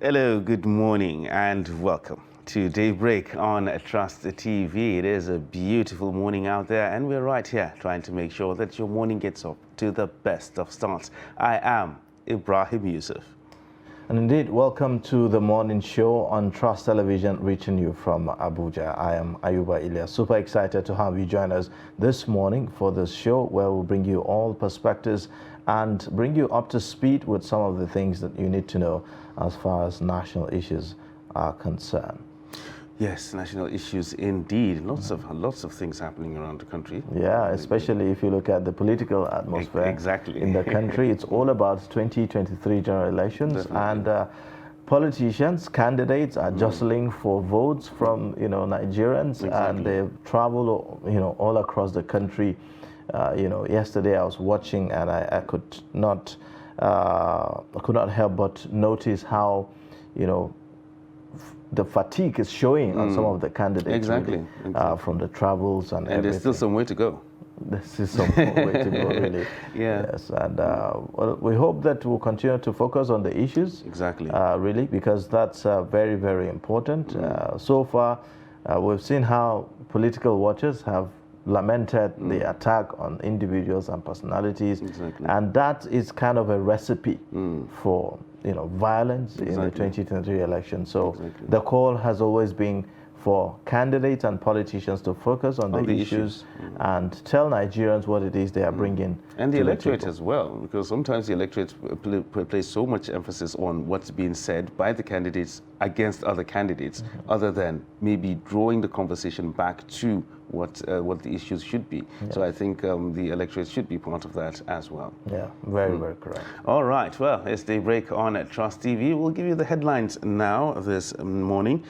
Hello, good morning, and welcome to Daybreak on Trust TV. It is a beautiful morning out there, and we're right here trying to make sure that your morning gets off to the best of starts. I am Ibrahim Yusuf. And indeed, welcome to the morning show on Trust Television, reaching you from Abuja. I am Ayuba Ilya. Super excited to have you join us this morning for this show, where we'll bring you all perspectives and bring you up to speed with some of the things that you need to know as far as national issues are concerned. Yes, national issues indeed. Lots of things happening around the country. Yeah, especially if you look at the political atmosphere in the country. It's all about 2023 general elections. Definitely. And politicians, candidates are jostling for votes from Nigerians, and they travel all across the country. Yesterday I was watching, and I could not help but notice how the fatigue is showing on some of the candidates. Exactly. From the travels and everything. There's still some way to go. There's still some way to go, really. Yeah. Yes, and well, we hope that we'll continue to focus on the issues. Exactly. Really, because that's very, very important. So far, we've seen how political watchers have lamented the attack on individuals and personalities, and that is kind of a recipe for violence in the 2023 election. So the call has always been for candidates and politicians to focus on the issues and tell Nigerians what it is they are bringing. And the electorate as well, because sometimes the electorate places so much emphasis on what's being said by the candidates against other candidates, other than maybe drawing the conversation back to what the issues should be. Yeah. So I think the electorate should be part of that as well. Yeah, very, very correct. All right, well, it's Daybreak on Trust TV. We'll give you the headlines now this morning.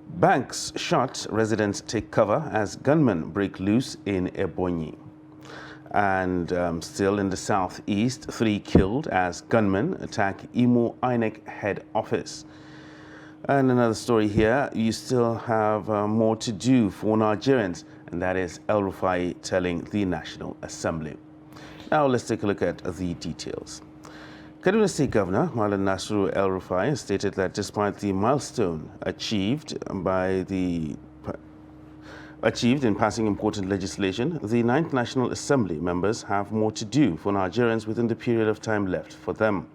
Banks shut, residents take cover as gunmen break loose in Ebonyi. And still in the southeast, 3 killed as gunmen attack Imo INEC head office. And another story here, you still have more to do for Nigerians, and that is El-Rufai telling the National Assembly. Now let's take a look at the details. Kaduna State Governor Malam Nasiru El-Rufai stated that despite the milestone achieved in passing important legislation, the 9th National Assembly members have more to do for Nigerians within the period of time left for them.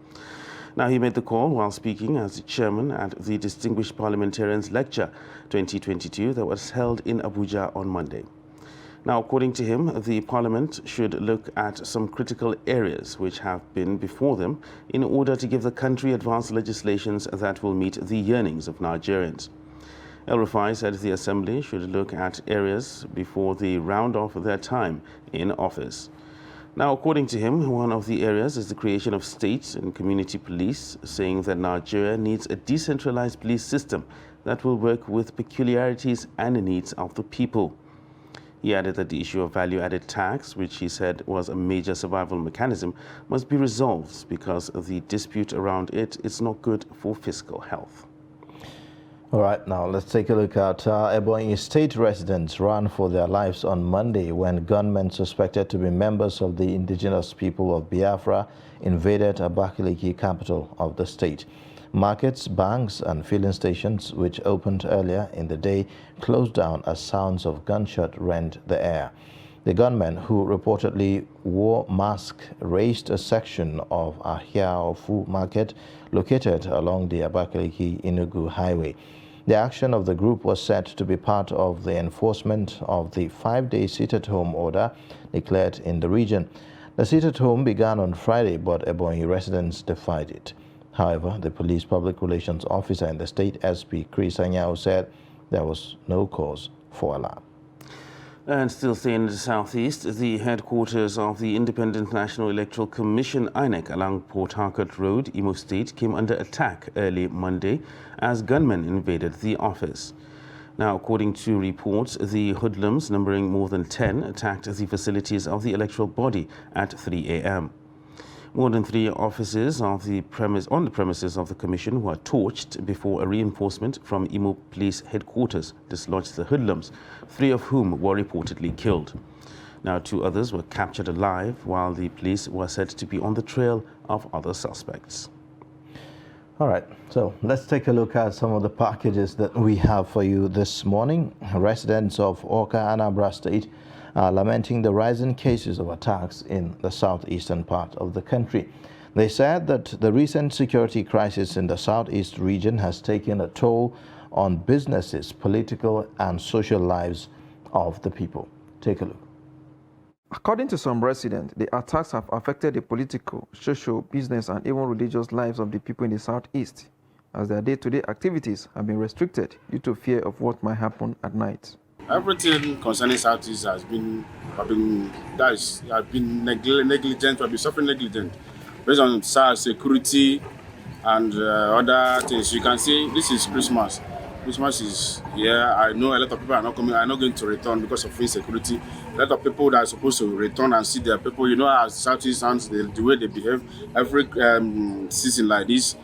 Now, he made the call while speaking as the chairman at the Distinguished Parliamentarians Lecture 2022 that was held in Abuja on Monday. Now, according to him, the Parliament should look at some critical areas which have been before them in order to give the country advanced legislations that will meet the yearnings of Nigerians. El-Rufai said the Assembly should look at areas before they round off their time in office. Now, according to him, one of the areas is the creation of state and community police, saying that Nigeria needs a decentralized police system that will work with peculiarities and needs of the people. He added that the issue of value-added tax, which he said was a major survival mechanism, must be resolved because the dispute around it is not good for fiscal health. All right, now let's take a look at Ebonyi State residents ran for their lives on Monday when gunmen suspected to be members of the indigenous people of Biafra invaded Abakaliki, capital of the state. Markets, banks and filling stations, which opened earlier in the day, closed down as sounds of gunshot rent the air. The gunmen, who reportedly wore masks, raised a section of Ahiaofu Market located along the Abakaliki-Enugu highway. The action of the group was said to be part of the enforcement of the 5-day sit-at-home order declared in the region. The sit-at-home began on Friday, but Ebonyi residents defied it. However, the police public relations officer in the state, SP Chris Anyao, said there was no cause for alarm. And still staying in the southeast, the headquarters of the Independent National Electoral Commission, INEC, along Port Harcourt Road, Imo State, came under attack early Monday as gunmen invaded the office. Now, according to reports, the hoodlums, numbering more than 10, attacked the facilities of the electoral body at 3 a.m. More than 3 offices on the premises of the commission were torched before a reinforcement from Imo Police Headquarters dislodged the hoodlums, 3 of whom were reportedly killed. Now, 2 others were captured alive, while the police were said to be on the trail of other suspects. All right, so let's take a look at some of the packages that we have for you this morning. Residents of Awka, Anambra State are lamenting the rising cases of attacks in the southeastern part of the country. They said that the recent security crisis in the southeast region has taken a toll on businesses, political and social lives of the people. Take a look. According to some residents, the attacks have affected the political, social, business, and even religious lives of the people in the southeast, as their day-to-day activities have been restricted due to fear of what might happen at night. Everything concerning southeast has been negligent, have been suffering negligent based on security and other things. You can see this is Christmas. Christmas is here. I know a lot of people are not coming, are not going to return because of insecurity. A lot of people that are supposed to return and see their people, you know, as Southeast sounds, the way they behave every season like this,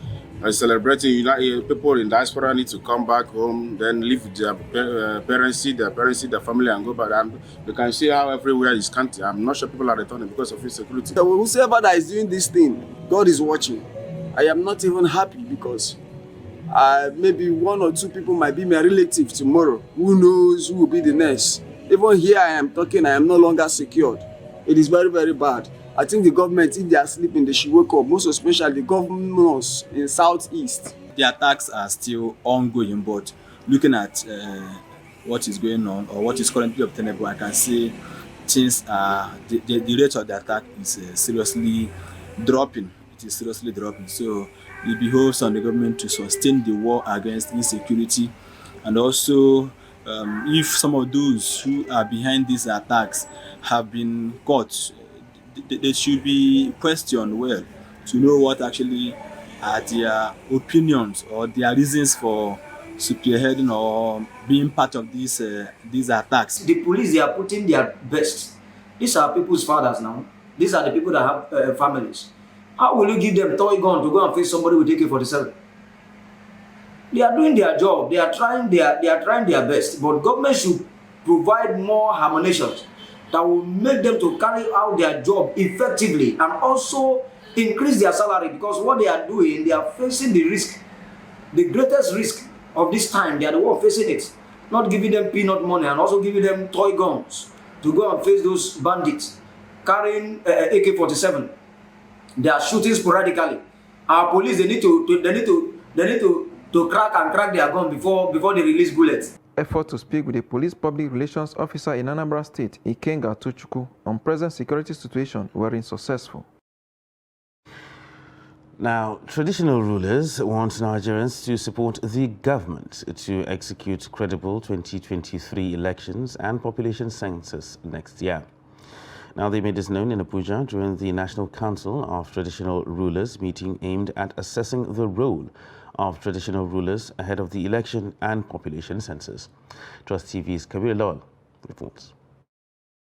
celebrating, you know, people in diaspora need to come back home, then live with their parents, see their family, and go back. And you can see how everywhere is scanty. I'm not sure people are returning because of insecurity. So whoever that is doing this thing, God is watching. I am not even happy because maybe one or two people might be my relative tomorrow. Who knows who will be the next? Even here I am talking, I am no longer secured. It is very, very bad. I think the government, if they are sleeping, they should wake up, most especially the governors in Southeast. The attacks are still ongoing, but looking at what is going on or what is currently obtainable, I can see things are, the rate of the attack is seriously dropping. It is seriously dropping. So it behoves on the government to sustain the war against insecurity, and also if some of those who are behind these attacks have been caught, they should be questioned well to know what actually are their opinions or their reasons for spearheading or being part of these attacks. The police, they are putting their best. These are people's fathers now. These are the people that have families. How will you give them toy gun to go and face somebody with AK-47? They are doing their job. They are trying their best. But government should provide more harmonizations that will make them to carry out their job effectively and also increase their salary, because what they are doing, they are facing the risk, the greatest risk of this time. They are the one facing it, not giving them peanut money and also giving them toy guns to go and face those bandits carrying AK-47. They are shooting sporadically. Our police, they need to crack their gun before they release bullets. Effort to speak with the police public relations officer in Anambra State, Ikenga Tochukwu, on present security situation were unsuccessful. Now, traditional rulers want Nigerians to support the government to execute credible 2023 elections and population census next year. Now, they made this known in Abuja during the National Council of Traditional Rulers meeting aimed at assessing the role of traditional rulers ahead of the election and population census. Trust TV's Kabir Lawal reports.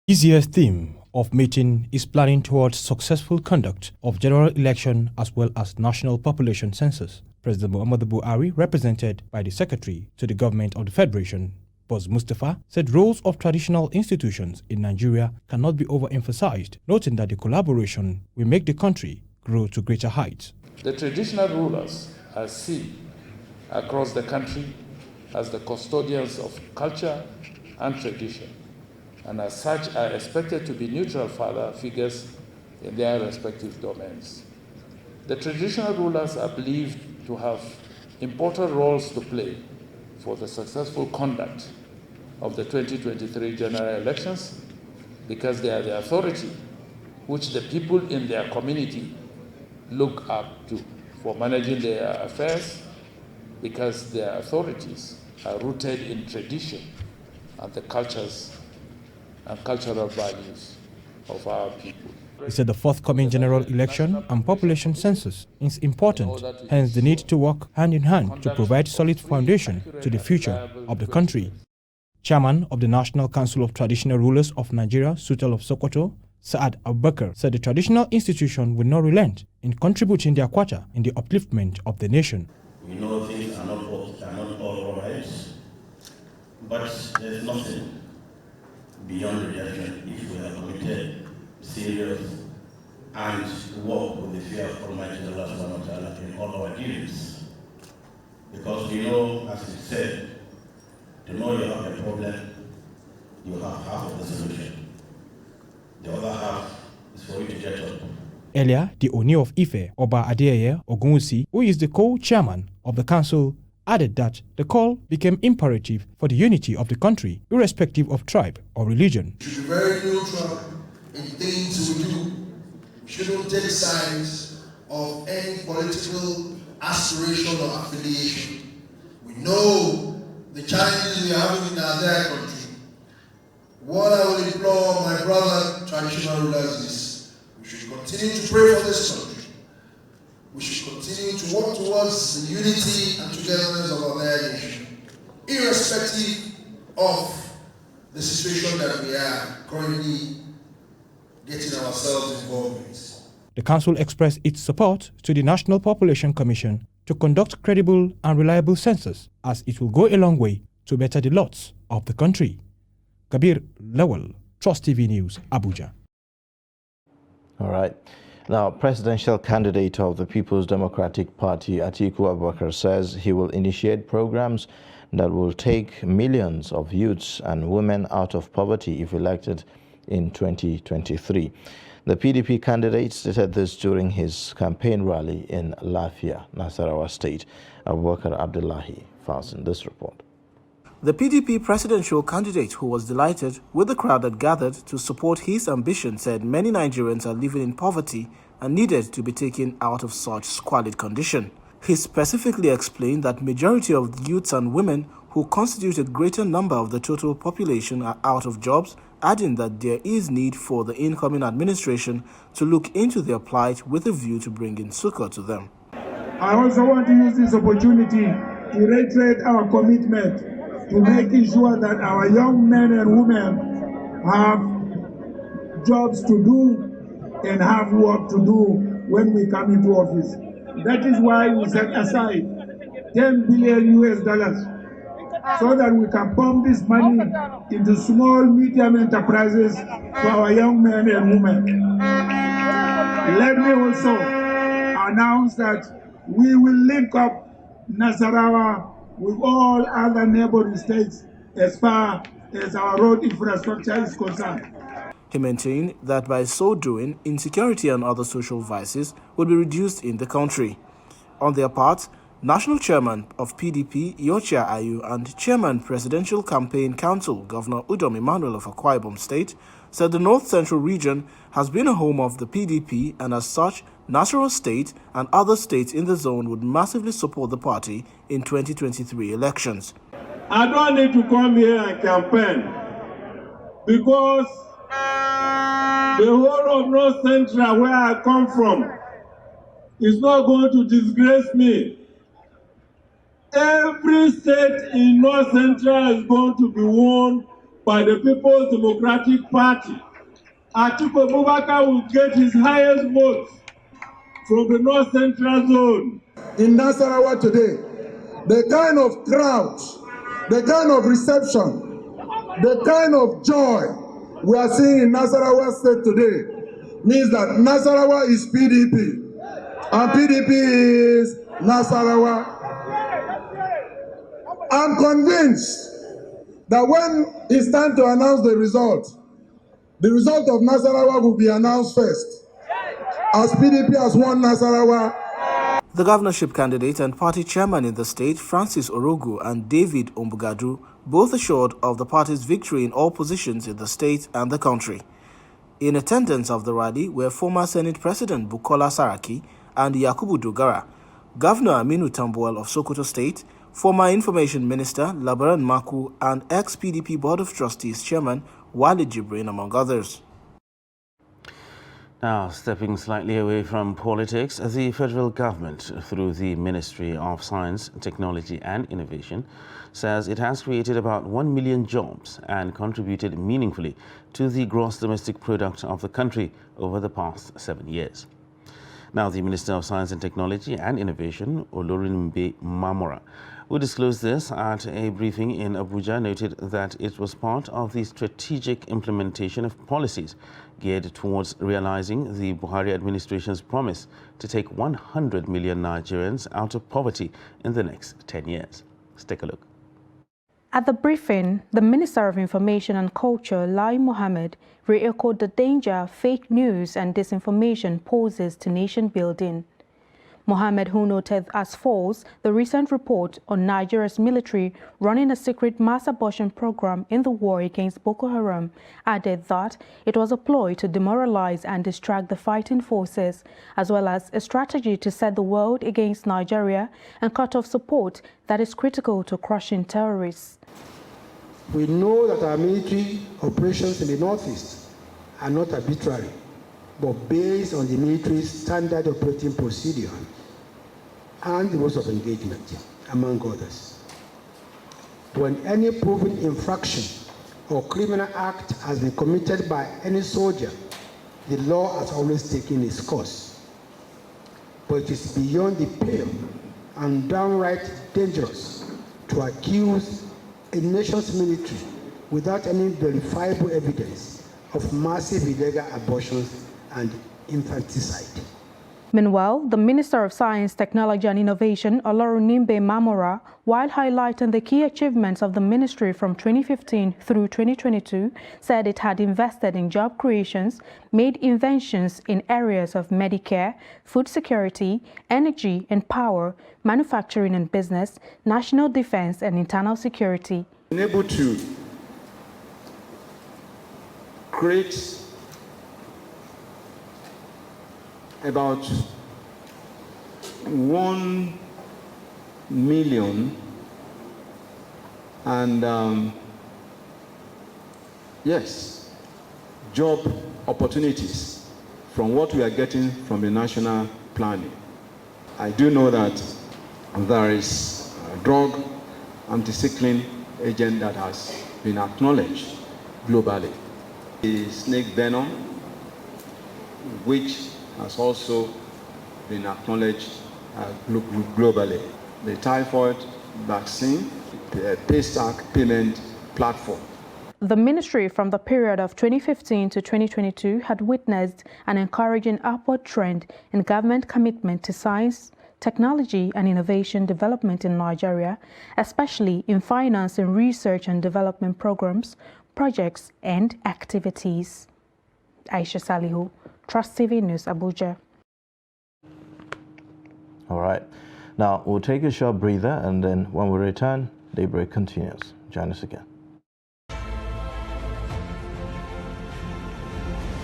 This year's theme of meeting is planning towards successful conduct of general election as well as national population census. President Muhammadu Buhari, represented by the Secretary to the Government of the Federation, Boss Mustafa, said roles of traditional institutions in Nigeria cannot be overemphasized, noting that the collaboration will make the country grow to greater heights. The traditional rulers are seen across the country as the custodians of culture and tradition, and as such are expected to be neutral father figures in their respective domains. The traditional rulers are believed to have important roles to play for the successful conduct of the 2023 general elections, because they are the authority which the people in their community look up to for managing their affairs, because their authorities are rooted in tradition and the cultures and cultural values of our people. He said the forthcoming general election and population census is important, hence the need to work hand in hand to provide solid foundation to the future of the country. Chairman of the National Council of Traditional Rulers of Nigeria, Sultan of Sokoto, Saad Abubakar, said the traditional institution will not relent in contributing their quota in the upliftment of the nation. We know things are not all right, but there's nothing beyond rejection if we are committed, serious, and work with the fear of Almighty Allah Subhanahu wa Ta'ala in all our dealings. Because we know, as it said, to know you have a problem, you have half of the solution. The other half is for you to get up. Earlier, the Oni of Ife, Oba Adeyeye Ogunwusi, who is the co-chairman of the council, added that the call became imperative for the unity of the country, irrespective of tribe or religion. We should be very neutral in things we do. We shouldn't take sides of any political aspiration or affiliation. We know the challenges we are having in our dear country. What I will implore my brother traditional rulers is we should continue to pray for this country. We should continue to work towards the unity and togetherness of our dear nation, irrespective of the situation that we are currently getting ourselves involved in. The council expressed its support to the National Population Commission to conduct credible and reliable census, as it will go a long way to better the lots of the country. Kabir Lawal, Trust TV News, Abuja. All right. Now, presidential candidate of the People's Democratic Party, Atiku Abubakar, says he will initiate programs that will take millions of youths and women out of poverty if elected in 2023. The PDP candidate stated this during his campaign rally in Lafia, Nasarawa State. Abubakar Abdullahi files in this report. The PDP presidential candidate, who was delighted with the crowd that gathered to support his ambition, said many Nigerians are living in poverty and needed to be taken out of such squalid condition. He specifically explained that majority of youths and women who constitute a greater number of the total population are out of jobs, adding that there is need for the incoming administration to look into their plight with a view to bringing succor to them. I also want to use this opportunity to reiterate our commitment to making sure that our young men and women have jobs to do and have work to do when we come into office. That is why we set aside $10 billion so that we can pump this money into small, medium enterprises for our young men and women. Let me also announce that we will link up Nasarawa with all other neighboring states as far as our road infrastructure is concerned. He maintained that by so doing, insecurity and other social vices would be reduced in the country. On their part, National Chairman of PDP, Yochia Ayu, and Chairman Presidential Campaign Council, Governor Udom Emmanuel of Akwa Ibom State, said the North Central region has been a home of the PDP, and as such, Nasarawa State and other states in the zone would massively support the party in 2023 elections. I don't need to come here and campaign because the whole of North Central, where I come from, is not going to disgrace me. Every state in North Central is going to be won by the People's Democratic Party. Atiku Abubakar will get his highest votes from the North Central zone. In Nasarawa today, the kind of crowds, the kind of reception, the kind of joy we are seeing in Nasarawa State today means that Nasarawa is PDP and PDP is Nasarawa. I'm convinced that when it's time to announce the result of Nasarawa will be announced first, as PDP has won Nasarawa. The governorship candidate and party chairman in the state, Francis Orogu, and David Ombugadu, both assured of the party's victory in all positions in the state and the country. In attendance of the rally were former Senate President Bukola Saraki and Yakubu Dogara, Governor Aminu Tambuwal of Sokoto State, former Information Minister Labaran Maku, and ex-PDP Board of Trustees Chairman Wali Jibrin, among others. Now, stepping slightly away from politics, the federal government, through the Ministry of Science, Technology and Innovation, says it has created about 1 million jobs and contributed meaningfully to the gross domestic product of the country over the past 7 years. Now, the Minister of Science and Technology and Innovation, Olorinmbe Mamora, who disclosed this at a briefing in Abuja, noted that it was part of the strategic implementation of policies geared towards realizing the Buhari administration's promise to take 100 million Nigerians out of poverty in the next 10 years. Let's take a look. At the briefing, the Minister of Information and Culture, Lai Mohammed, re-echoed the danger fake news and disinformation poses to nation building. Mohammed, who noted as false the recent report on Nigeria's military running a secret mass abortion program in the war against Boko Haram, added that it was a ploy to demoralize and distract the fighting forces, as well as a strategy to set the world against Nigeria and cut off support that is critical to crushing terrorists. We know that our military operations in the Northeast are not arbitrary, but based on the military's standard operating procedure and the rules of engagement, among others. When any proven infraction or criminal act has been committed by any soldier, the law has always taken its course. But it is beyond the pale and downright dangerous to accuse a nation's military without any verifiable evidence of massive illegal abortions and infanticide. Meanwhile, the Minister of Science, Technology and Innovation, Olorunimbe Mamora, while highlighting the key achievements of the ministry from 2015 through 2022, said it had invested in job creations, made inventions in areas of Medicare, food security, energy and power, manufacturing and business, national defense and internal security. Been able to create about 1 million and yes, job opportunities from what we are getting from the national planning. I do know that there is a drug anti-cycling agent that has been acknowledged globally. The snake venom, which has also been acknowledged globally. The typhoid vaccine, the paystack payment platform. The ministry from the period of 2015 to 2022 had witnessed an encouraging upward trend in government commitment to science, technology and innovation development in Nigeria, especially in financing research and development programs, projects and activities. Aisha Salihu, Trust TV News, Abuja. All right. Now, we'll take a short breather, and then when we return, Daybreak continues. Join us again.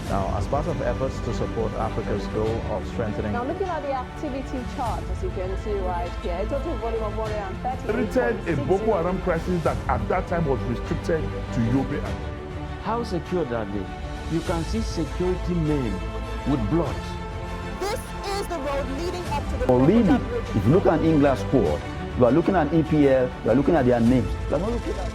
Now, as part of efforts to support Africa's goal of strengthening... Now, looking at the activity chart, as you can see right here, a total volume of 130... Created a Boko Haram crisis that at that time was restricted to Yobe. How secured are they? You can see security men with blood. This is the road leading up to the... Really, if you look at English squad, you are looking at EPL, you are looking at their names. You are not looking at...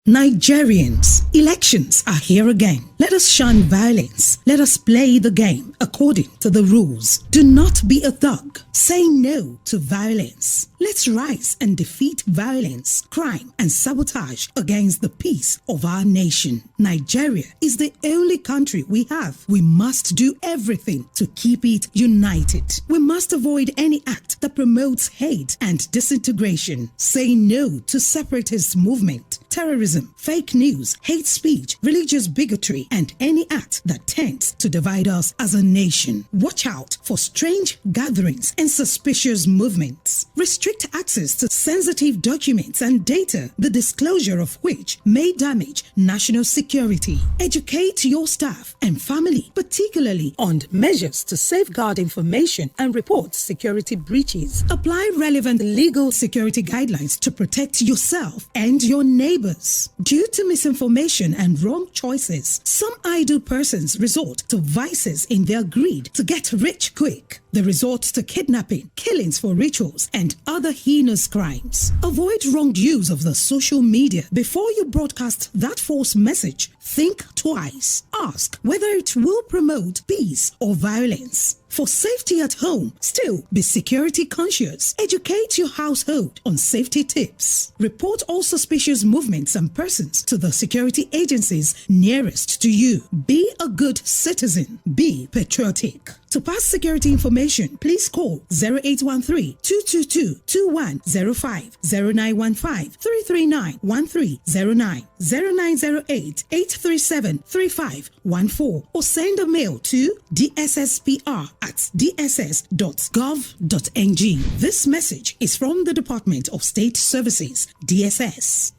Nigerians, elections are here again. Let us shun violence. Let us play the game according to the rules. Do not be a thug. Say no to violence. Let's rise and defeat violence, crime, and sabotage against the peace of our nation. Nigeria is the only country we have. We must do everything to keep it united. We must avoid any act that promotes hate and disintegration. Say no to separatist movement, terrorism, fake news, hate speech, religious bigotry, and any act that tends to divide us as a nation. Watch out for strange gatherings and suspicious movements. Restrict access to sensitive documents and data, the disclosure of which may damage national security. Educate your staff and family, particularly on measures to safeguard information and report security breaches. Apply relevant legal security guidelines to protect yourself and your neighbors. Due to misinformation and wrong choices, some idle persons resort to vices in their greed to get rich quick. They resort to kidnapping, killings for rituals, and other heinous crimes. Avoid wrong use of the social media. Before you broadcast that false message, think twice. Ask whether it will promote peace or violence. For safety at home, still be security conscious. Educate your household on safety tips. Report all suspicious movements and persons to the security agencies nearest to you. Be a good citizen. Be patriotic. To pass security information, please call 0813-222-2105, 0915-339-1309, 0908-837-3514, or send a mail to dsspr@dss.gov.ng. This message is from the Department of State Services, DSS.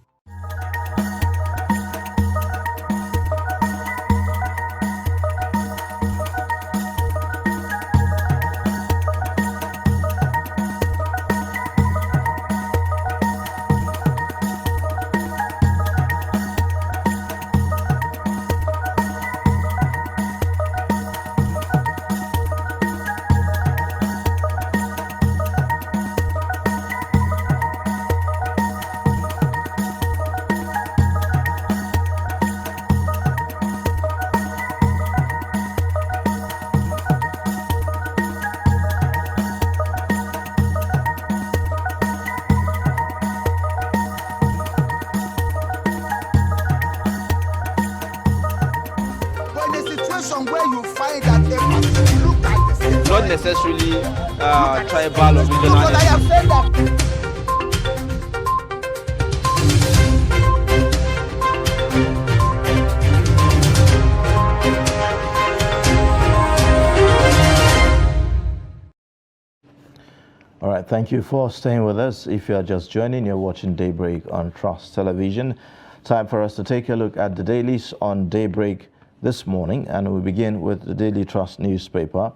Where you find that a person look at the same, not necessarily tribal or regional. But I have said that. All right, thank you for staying with us. If you are just joining, you're watching Daybreak on Trust Television. Time for us to take a look at the dailies on Daybreak this morning, and we begin with the Daily Trust newspaper.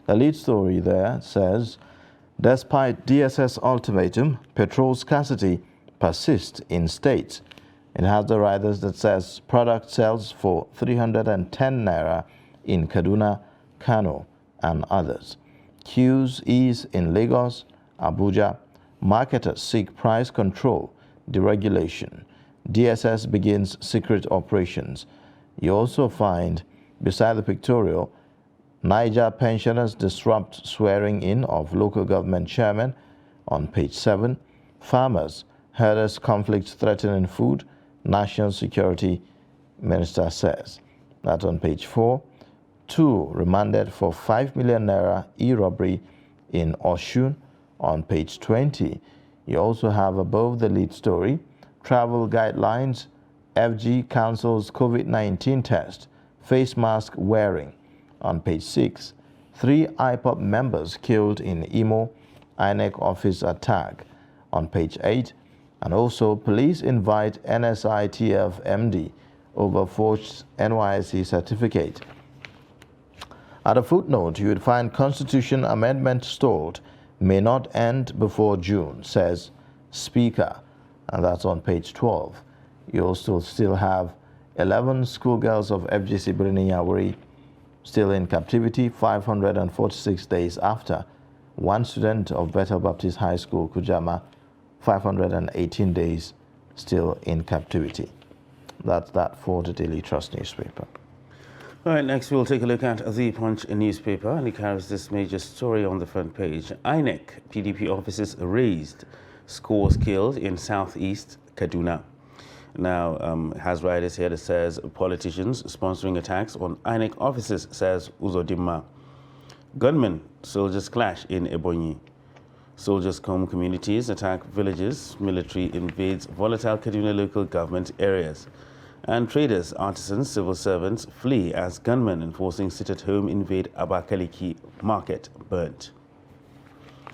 The lead story there says, despite DSS ultimatum, petrol scarcity persists in states. It has the riders that says product sells for 310 naira in Kaduna, Kano, and others. Queues ease in Lagos, Abuja. Marketers seek price control, deregulation. DSS begins secret operations. You also find, beside the pictorial, Niger pensioners disrupt swearing in of local government chairman on page 7. Farmers, herders conflict threatening food, national security minister says. That's on page 4. 2 remanded for 5 million naira e-robbery in Oshun on page 20. You also have above the lead story, travel guidelines, FG counsels COVID-19 test, face mask wearing on page 6. 3 IPOP members killed in Imo INEC office attack on page 8. And also police invite NSITF MD over forged NYSC certificate. At a footnote, you would find Constitution amendment stalled, may not end before June, says Speaker, and that's on page 12. You also still have 11 schoolgirls of FGC Birni Yawuri still in captivity 546 days after. One student of Bethel Baptist High School, Kujama, 518 days still in captivity. That's that for the Daily Trust newspaper. All right, next we'll take a look at the Punch newspaper, and it carries this major story on the front page. INEC PDP officers raised, scores killed in southeast Kaduna. Now, has riders here that says politicians sponsoring attacks on INEC officers, says Uzodimma. Gunmen, soldiers clash in Ebonyi. Soldiers comb communities, attack villages. Military invades volatile Kaduna local government areas. And traders, artisans, civil servants flee as gunmen enforcing sit-at-home invade Abakaliki market burnt.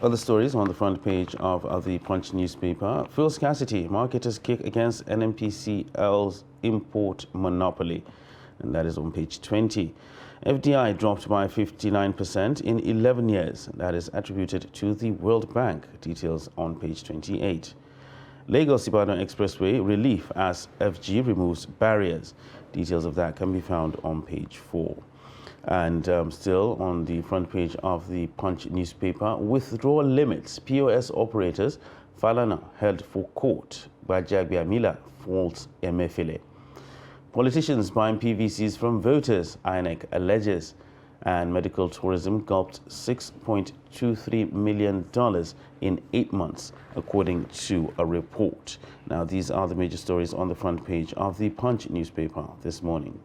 Other stories on the front page of the Punch newspaper. Fuel scarcity, marketers kick against NNPCL's import monopoly. And that is on page 20. FDI dropped by 59% in 11 years. That is attributed to the World Bank. Details on page 28. Lagos-Ibadan Expressway relief as FG removes barriers. Details of that can be found on page 4. And still on the front page of the Punch newspaper, withdrawal limits. POS operators, Falana held for court. Bajagbiamila faults Emefiele. Politicians buying PVCs from voters, INEC alleges. And medical tourism gulped $6.23 million in 8 months, according to a report. Now, these are the major stories on the front page of the Punch newspaper this morning.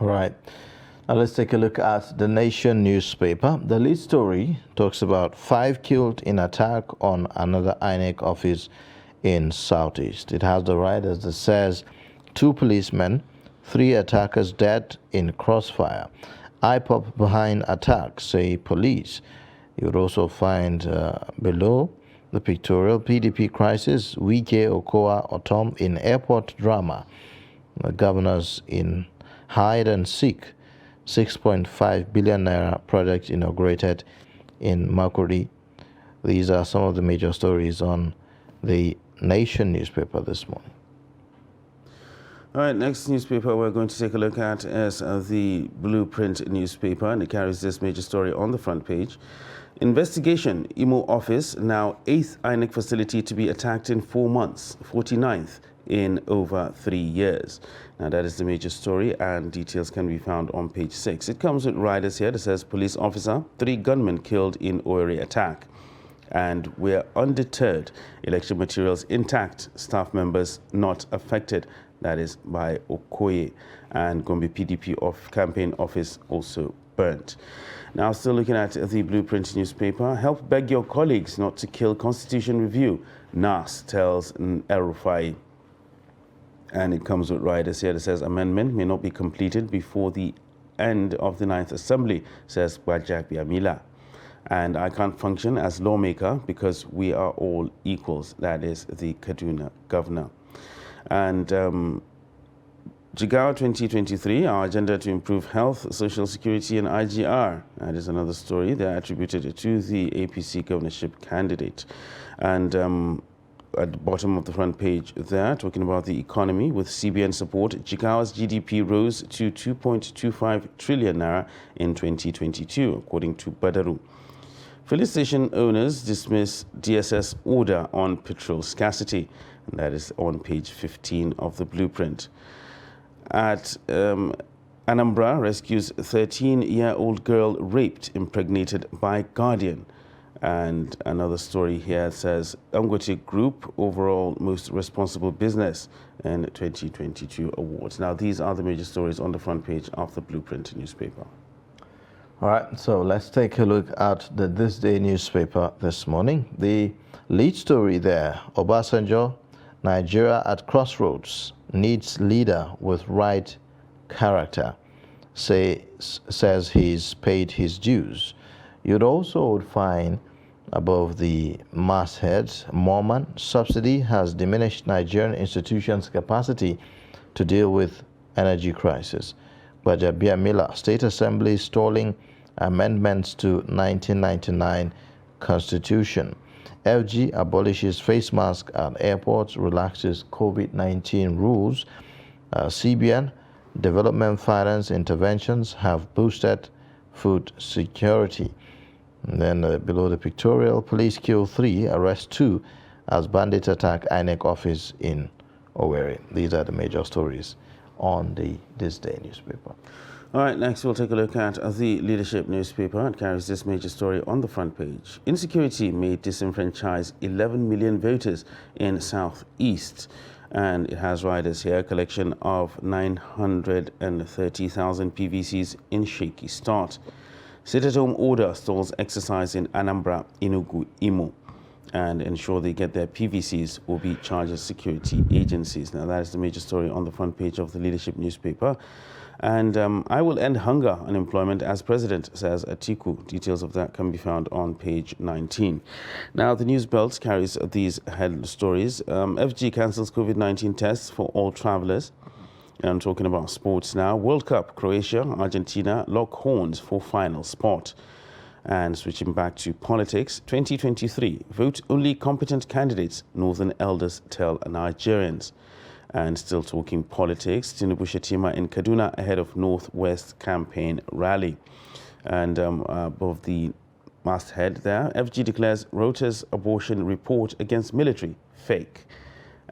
All right. Now let's take a look at the Nation newspaper. The lead story talks about 5 killed in attack on another INEC office in Southeast. It has the riders that says 2 policemen, 3 attackers dead in crossfire. IPOP behind attack, say police. You would also find below the pictorial PDP crisis, Wike, Okoa, Otom in airport drama. The governors in hide and seek. 6.5 billion naira project inaugurated in Makuri. These are some of the major stories on the Nation newspaper this morning. All right, next newspaper we're going to take a look at is the Blueprint newspaper, and it carries this major story on the front page. Investigation, Imo office, now 8th INEC facility to be attacked in 4 months, 49th in over 3 years. Now that is the major story, and details can be found on page 6. It comes with riders here that says police officer, 3 gunmen killed in Owerri attack. And we're undeterred, election materials intact, staff members not affected. That is by Okoye, and Gombe PDP campaign office also burnt. Now, still looking at the Blueprint newspaper, help beg your colleagues not to kill Constitution Review, NAS tells El-Rufai. And it comes with riders here that says amendment may not be completed before the end of the 9th Assembly, says Bajagbiamila. And I can't function as lawmaker because we are all equals. That is the Kaduna governor. And Jigawa 2023, our agenda to improve health, social security, and IGR. That is another story. They are attributed to the APC governorship candidate. And at the bottom of the front page there, talking about the economy with CBN support, Jigawa's GDP rose to 2.25 trillion naira in 2022, according to Badaru. Filling station owners dismiss DSS order on petrol scarcity. And that is on page 15 of the Blueprint. At Anambra, rescues 13-year-old girl raped, impregnated by guardian. And another story here says Dangote Group overall most responsible business in 2022 awards. Now, these are the major stories on the front page of the Blueprint newspaper. All right, so let's take a look at the This Day newspaper this morning. The lead story there, Obasanjo, Nigeria at crossroads, needs leader with right character, says he's paid his dues. You'd also find above the masthead, Mormon subsidy has diminished Nigerian institutions' capacity to deal with energy crisis. Bajagbiamila, State Assembly stalling amendments to 1999 Constitution. FG abolishes face mask at airports, relaxes COVID-19 rules. CBN, development finance interventions have boosted food security. And then below the pictorial, police kill 3, arrest 2 as bandits attack INEC office in Owerri. These are the major stories on This Day newspaper. All right, next we'll take a look at the Leadership newspaper. It carries this major story on the front page. Insecurity may disenfranchise 11 million voters in Southeast. And it has riders here, collection of 930,000 PVCs in shaky start. Sit-at-home order stalls exercise in Anambra, Enugu, Imo, and ensure they get their PVCs will be charged as security agencies. Now, that is the major story on the front page of the Leadership newspaper. And I will end hunger unemployment as president, says Atiku. Details of that can be found on page 19. Now, the News Belt carries these head stories. FG cancels COVID-19 tests for all travelers. I'm talking about sports now. World Cup, Croatia, Argentina lock horns for final spot. And switching back to politics, 2023, vote only competent candidates, Northern elders tell Nigerians. And still talking politics, Tinubu Shetima in Kaduna ahead of Northwest campaign rally. And above the masthead there, FG declares Reuters abortion report against military fake.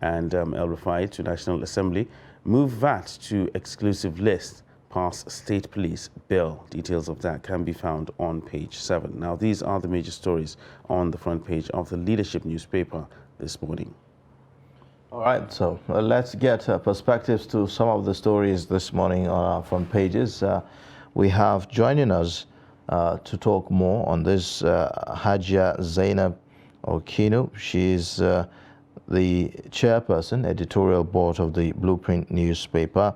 And El Rufai to National Assembly, move VAT to exclusive list, pass state police bill. Details of that can be found on page 7. Now, these are the major stories on the front page of the Leadership newspaper this morning. All right, so let's get perspectives to some of the stories this morning on our front pages. We have joining us to talk more on this Hajia Zainab Okino. She's the chairperson, editorial board of the Blueprint newspaper.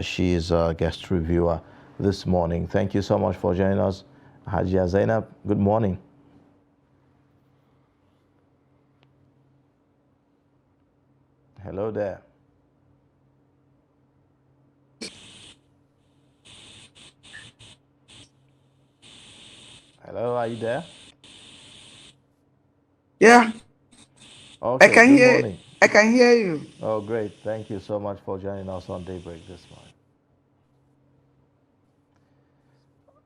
She is a guest reviewer this morning. Thank you so much for joining us, Hajia Zainab. Good morning. Hello there. Hello, are you there? Yeah. Okay, I can good hear. morning. I can hear you. Oh, great. Thank you so much for joining us on Daybreak this morning.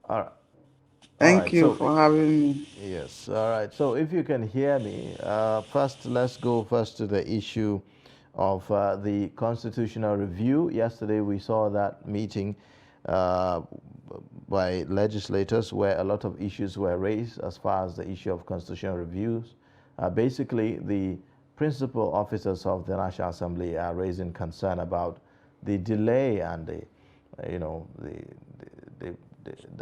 All right. Thank you for having me. Yes. All right. So if you can hear me, first, let's go first to the issue of the constitutional review. Yesterday, we saw that meeting by legislators where a lot of issues were raised as far as the issue of constitutional reviews. Basically, the principal officers of the National Assembly are raising concern about the delay and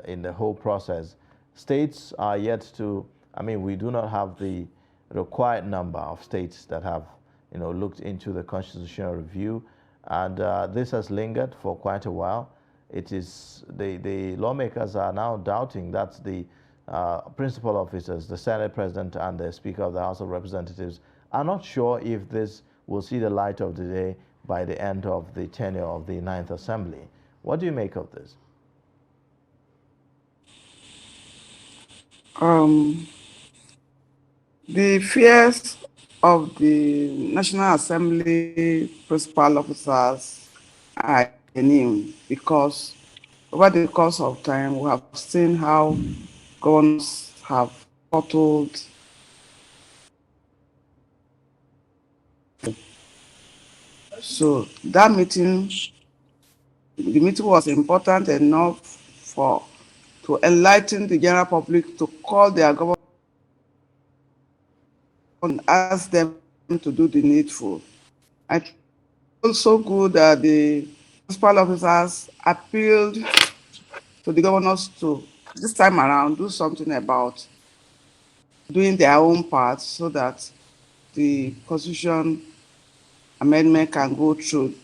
in the whole process. States are yet to, we do not have the required number of states that have, looked into the constitutional review, and this has lingered for quite a while. It is, the lawmakers are now doubting that the principal officers, the Senate President and the Speaker of the House of Representatives, are not sure if this will see the light of the day by the end of the tenure of the 9th Assembly. What do you make of this? The fears of the National Assembly principal officers are genuine because over the course of time, we have seen how governors have bottled so that meeting, the meeting was important enough to enlighten the general public, to call their government and ask them to do the needful. I think also good that the principal officers appealed to the governors to, this time around, do something about doing their own part so that the constitution amendment can go through.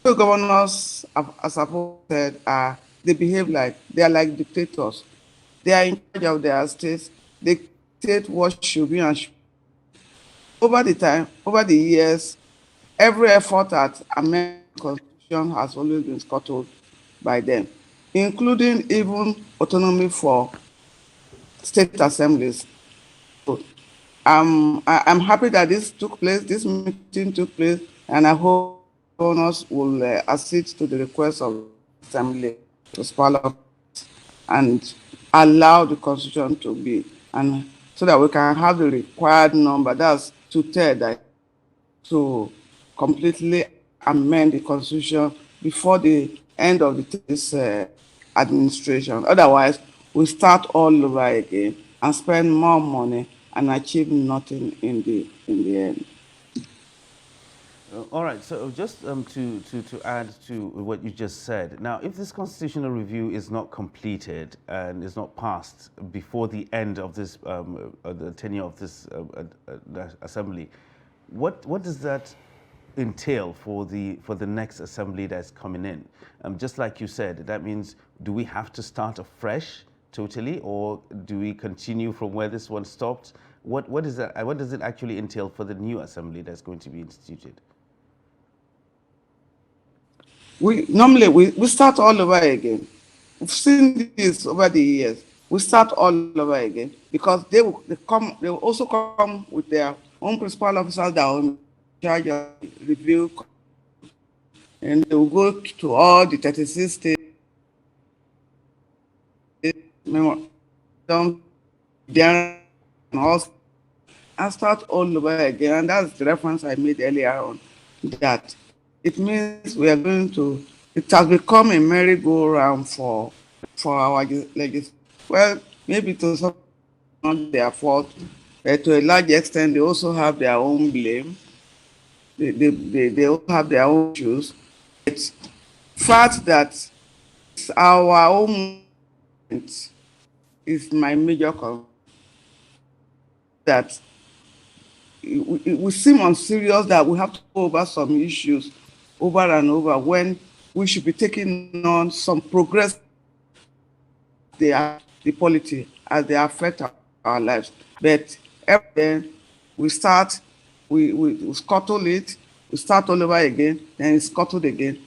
The governors, as I've said, they behave like, they are like dictators. They are in charge of their states. They dictate what should be and should. Over the years, every effort at amending the constitution has always been scuttled by them, including even autonomy for state assemblies. So, I'm happy that this meeting took place, and I hope governors will accede to the request of the assembly to swallow and allow the constitution to be, and so that we can have the required number, that's 2/3, to completely amend the constitution before the end of this administration. Otherwise, we start all over again and spend more money and achieve nothing in the end. All right, so just to add to what you just said, now if this constitutional review is not completed and is not passed before the end of this, the tenure of this assembly, what does that entail for the next assembly that's coming in? Just like you said, that means, do we have to start afresh totally, or do we continue from where this one stopped? What is that? What does it actually entail for the new assembly that's going to be instituted? We start all over again. We've seen this over the years. We start all over again because they will also come with their own principal officers that will charge of review, and they will go to all the 36 states and start all over again. And that's the reference I made earlier on, that it means we are going to, it has become a merry-go-round for our legislation. Well, maybe to some not their fault, but to a large extent, they also have their own blame. They all have their own issues. It's fact that our own is my major concern. That we seem unserious that we have to go over some issues over and over when we should be taking on some progress. They are the polity as they affect our lives. But then we start, we scuttle it, we start all over again, then it's scuttled again,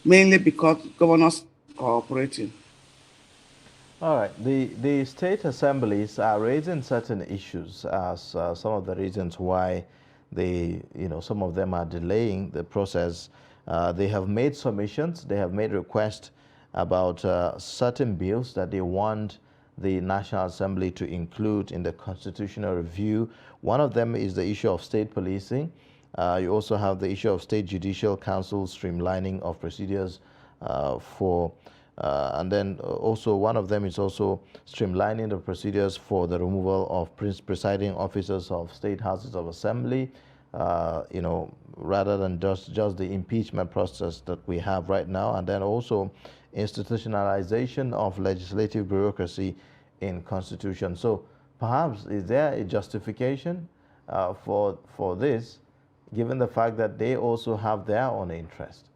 mainly because governors are cooperating. All right. The state assemblies are raising certain issues as some of the reasons why some of them are delaying the process. They have made submissions, they have made requests about certain bills that they want the National Assembly to include in the constitutional review. One of them is the issue of state policing. You also have the issue of state judicial council streamlining of procedures and then also one of them is also streamlining the procedures for the removal of presiding officers of state houses of assembly, rather than just the impeachment process that we have right now, and then also institutionalization of legislative bureaucracy in constitution. So perhaps is there a justification for this, given the fact that they also have their own interest?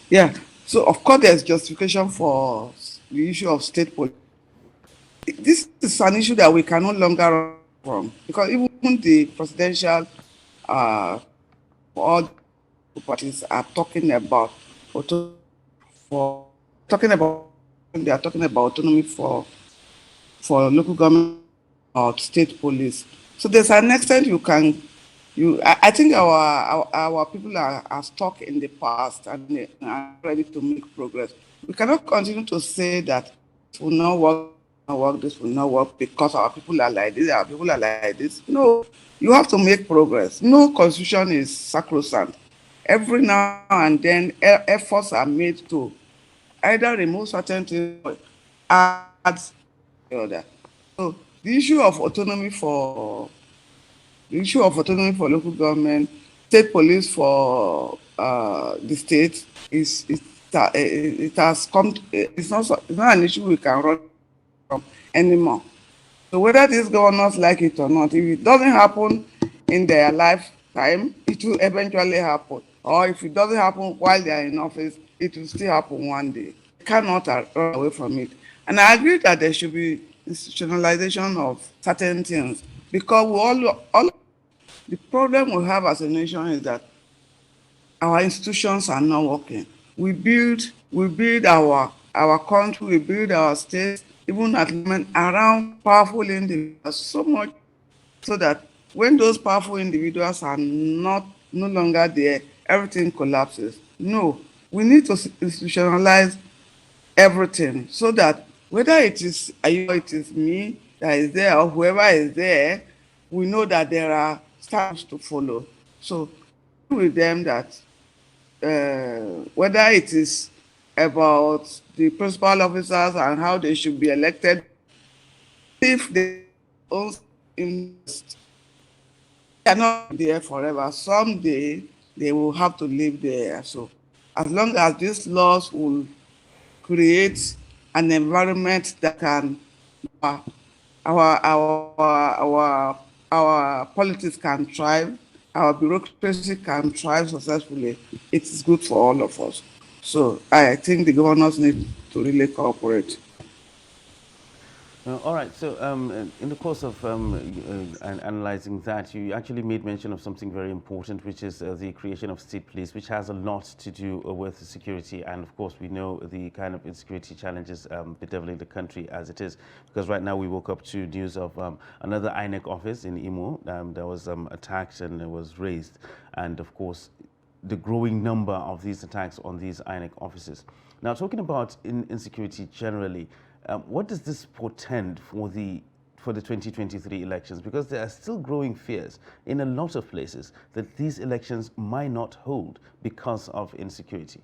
Yeah, so of course there's justification for the issue of state policy. This is an issue that we can no longer run from, because even the presidential all parties are talking about they are talking about autonomy for local government or state police. So there's an extent I think our people are stuck in the past and they are ready to make progress. We cannot continue to say that this will not work, this will not work because our people are like this, our people are like this. No, you have to make progress. No constitution is sacrosanct. Every now and then, efforts are made to either remove certain things or add the other. So the issue of autonomy for local government, state police for the state it has come. It's not an issue we can run from anymore. So whether these governors like it or not, if it doesn't happen in their lifetime, it will eventually happen. Or if it doesn't happen while they are in office, it will still happen one day. They cannot run away from it. And I agree that there should be institutionalization of certain things, because all the problem we have as a nation is that our institutions are not working. We build our country, we build our state, even at the moment, around powerful individuals so much so that when those powerful individuals are no longer there, everything collapses. No, we need to institutionalize everything so that whether it is me that is there or whoever is there, we know that there are steps to follow. So with them that whether it is about the principal officers and how they should be elected, if they also invest, they are not there forever. Someday they will have to live there. So as long as these laws will create an environment that can our politics can thrive, our bureaucracy can thrive successfully, it is good for all of us. So I think the governors need to really cooperate. All right. So, in the course of analyzing that, you actually made mention of something very important, which is the creation of state police, which has a lot to do with security. And of course, we know the kind of insecurity challenges bedeviling the country as it is. Because right now, we woke up to news of another INEC office in Imo that was attacked and it was razed. And of course, the growing number of these attacks on these INEC offices. Now, talking about insecurity generally, what does this portend for the 2023 elections? Because there are still growing fears in a lot of places that these elections might not hold because of insecurity.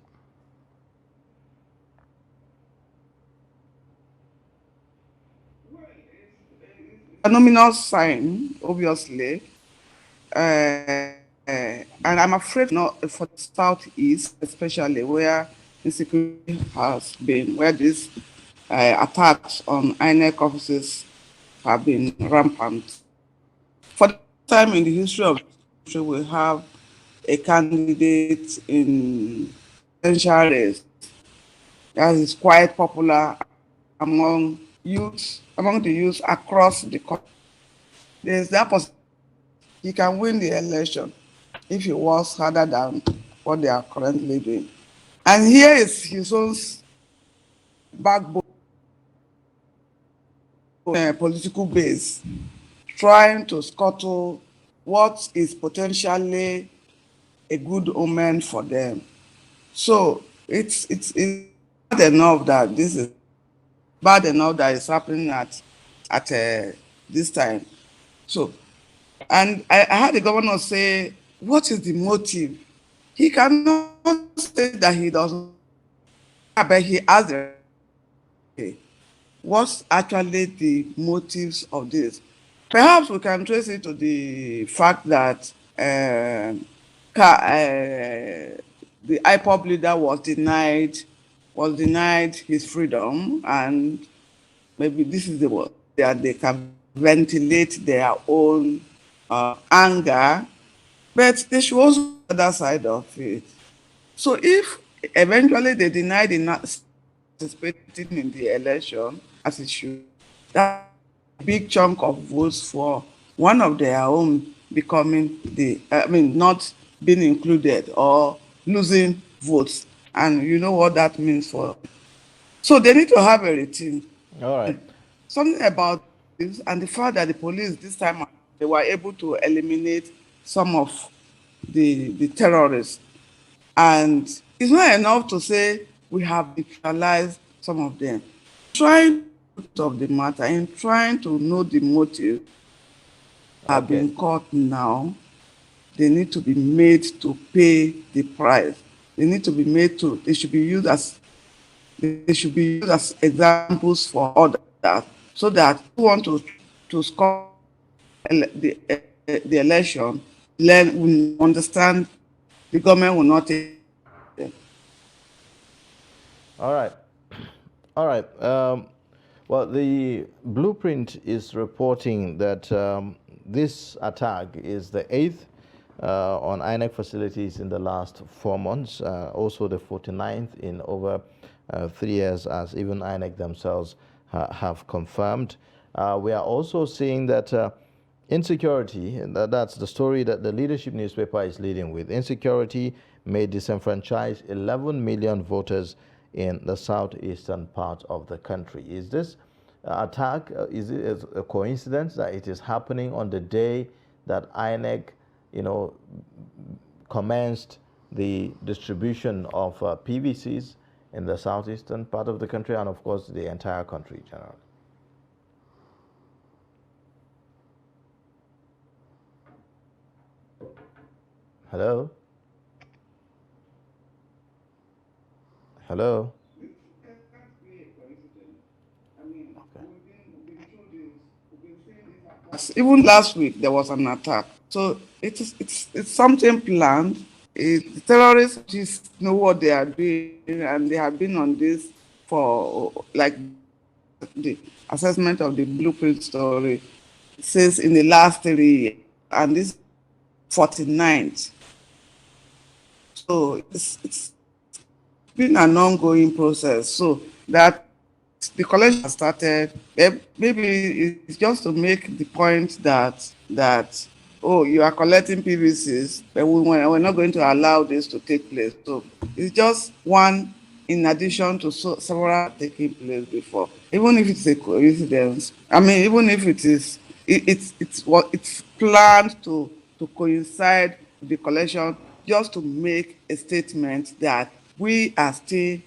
Phenomenal sign, obviously, and I'm afraid not for the southeast, especially where insecurity has been, where these attacks on INEC offices have been rampant. For the first time in the history of the country, we have a candidate in presidential race that is quite popular among the youth across the country. There's that possibility he can win the election if he works harder than what they are currently doing. And here is his own backbone, political base, trying to scuttle what is potentially a good omen for them. So it's bad enough that this is bad enough that it's happening at this time. So, and I had the governor say, what is the motive? He cannot say that he doesn't, but he asked the, okay, what's actually the motives of this? Perhaps we can trace it to the fact that the IPOB leader was denied his freedom, and maybe this is the way that they can ventilate their own anger, but they should also see the other side of it. So if eventually they deny the not participating in the election as it should, that's a big chunk of votes for one of their own becoming not being included or losing votes. And you know what that means for. So they need to have a routine. All right. Something about this and the fact that the police this time they were able to eliminate some of the terrorists. And it's not enough to say we have neutralized some of them. Trying to of the matter in trying to know the motive have been caught now. They need to be made to pay the price. They need to be made to. They should be used as examples for others, so that who want to score the election, will understand the government will not take them. All right. All right. Well, the blueprint is reporting that this attack is the 8th on INEC facilities in the last 4 months, also the 49th in over 3 years, as even INEC themselves have confirmed. We are also seeing that insecurity, and that's the story that the leadership newspaper is leading with. Insecurity may disenfranchise 11 million voters in the southeastern part of the country. Is this attack, is it a coincidence that it is happening on the day that INEC, commenced the distribution of PVCs in the southeastern part of the country and, of course, the entire country generally? Hello? Hello? Even last week there was an attack. So it's something planned. The terrorists just know what they are doing, and they have been on this for like the assessment of the blueprint story says in the last 3 years, and this 49th. So it's been an ongoing process. So that the collection has started. Maybe it's just to make the point that oh, you are collecting PVCs, but we're not going to allow this to take place. So it's just one in addition to several taking place before. Even if it's a coincidence, I mean, even if it is, it's planned to coincide with the collection, just to make a statement that we are still